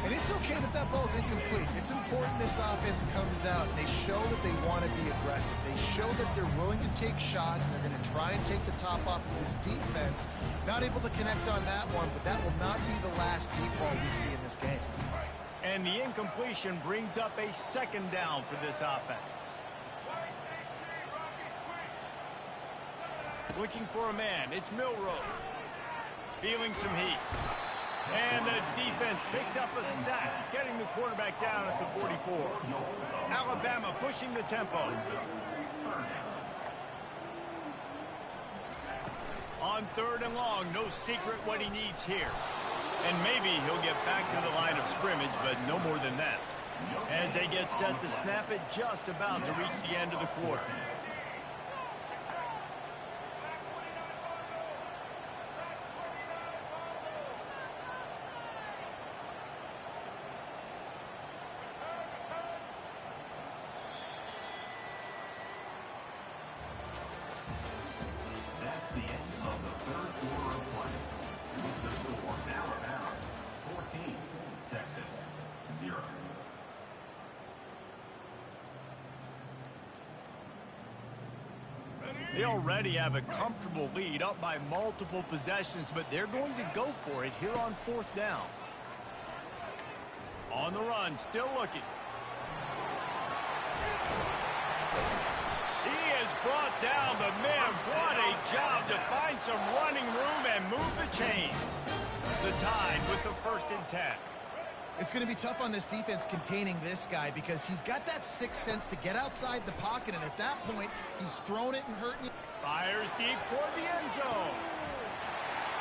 And it's okay that that ball's incomplete. It's important this offense comes out and they show that they want to be aggressive. They show that they're willing to take shots and they're going to try and take the top off of this defense. Not able to connect on that one, but that will not be the last deep ball we see in this game.
And the incompletion brings up a second down for this offense. Looking for a man. It's Milroe. Feeling some heat. And the defense picks up a sack, getting the quarterback down at the 44. Alabama pushing the tempo. On 3rd and long, no secret what he needs here. And maybe he'll get back to the line of scrimmage, but no more than that. As they get set to snap it, just about to reach the end of the quarter.
That's the end of the third quarter of play. With the score, Alabama 14, Texas 0.
They already have a comfortable lead, up by multiple possessions, but they're going to go for it here on 4th down. On the run, still looking. He has brought down the men. What a job to find some running room and move the chains. The Tide with the 1st and 10.
It's going to be tough on this defense containing this guy because he's got that sixth sense to get outside the pocket, and at that point, he's thrown it and hurting you.
Fires deep toward the end zone.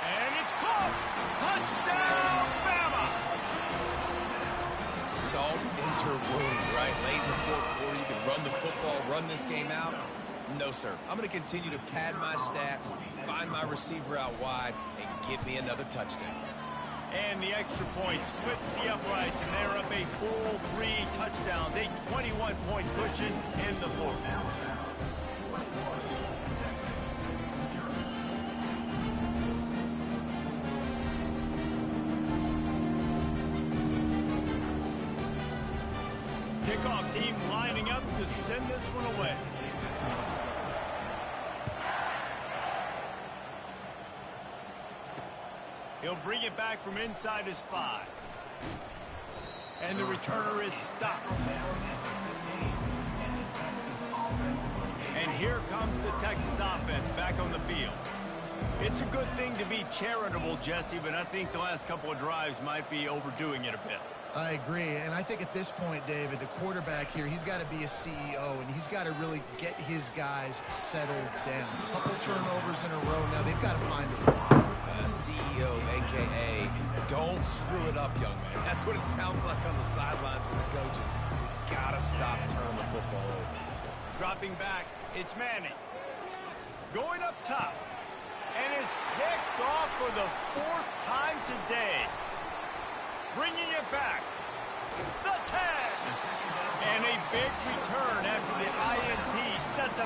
And it's caught. Touchdown, Bama!
Salt into wound, right? Late in the 4th quarter, you can run the football, run this game out. No, sir. I'm going to continue to pad my stats, find my receiver out wide, and give me another touchdown.
And the extra point splits the uprights, and they're up a full 3 touchdowns, a 21-point cushion in the 4th. Kickoff team lining up to send this one away. He'll bring it back from inside his 5. And the returner is stopped. And here comes the Texas offense back on the field. It's a good thing to be charitable, Jesse, but I think the last couple of drives might be overdoing it a bit.
I agree, and I think at this point, David, the quarterback here, he's got to be a CEO, and he's got to really get his guys settled down. A couple turnovers in a row now. They've got to find a rhythm.
CEO, a.k.a. don't screw it up, young man. That's what it sounds like on the sidelines with the coaches. We got to stop turning the football over.
Dropping back, it's Manning. Going up top. And it's picked off for the 4th time today. Bringing it back. The 10. And a big return after the INT sets up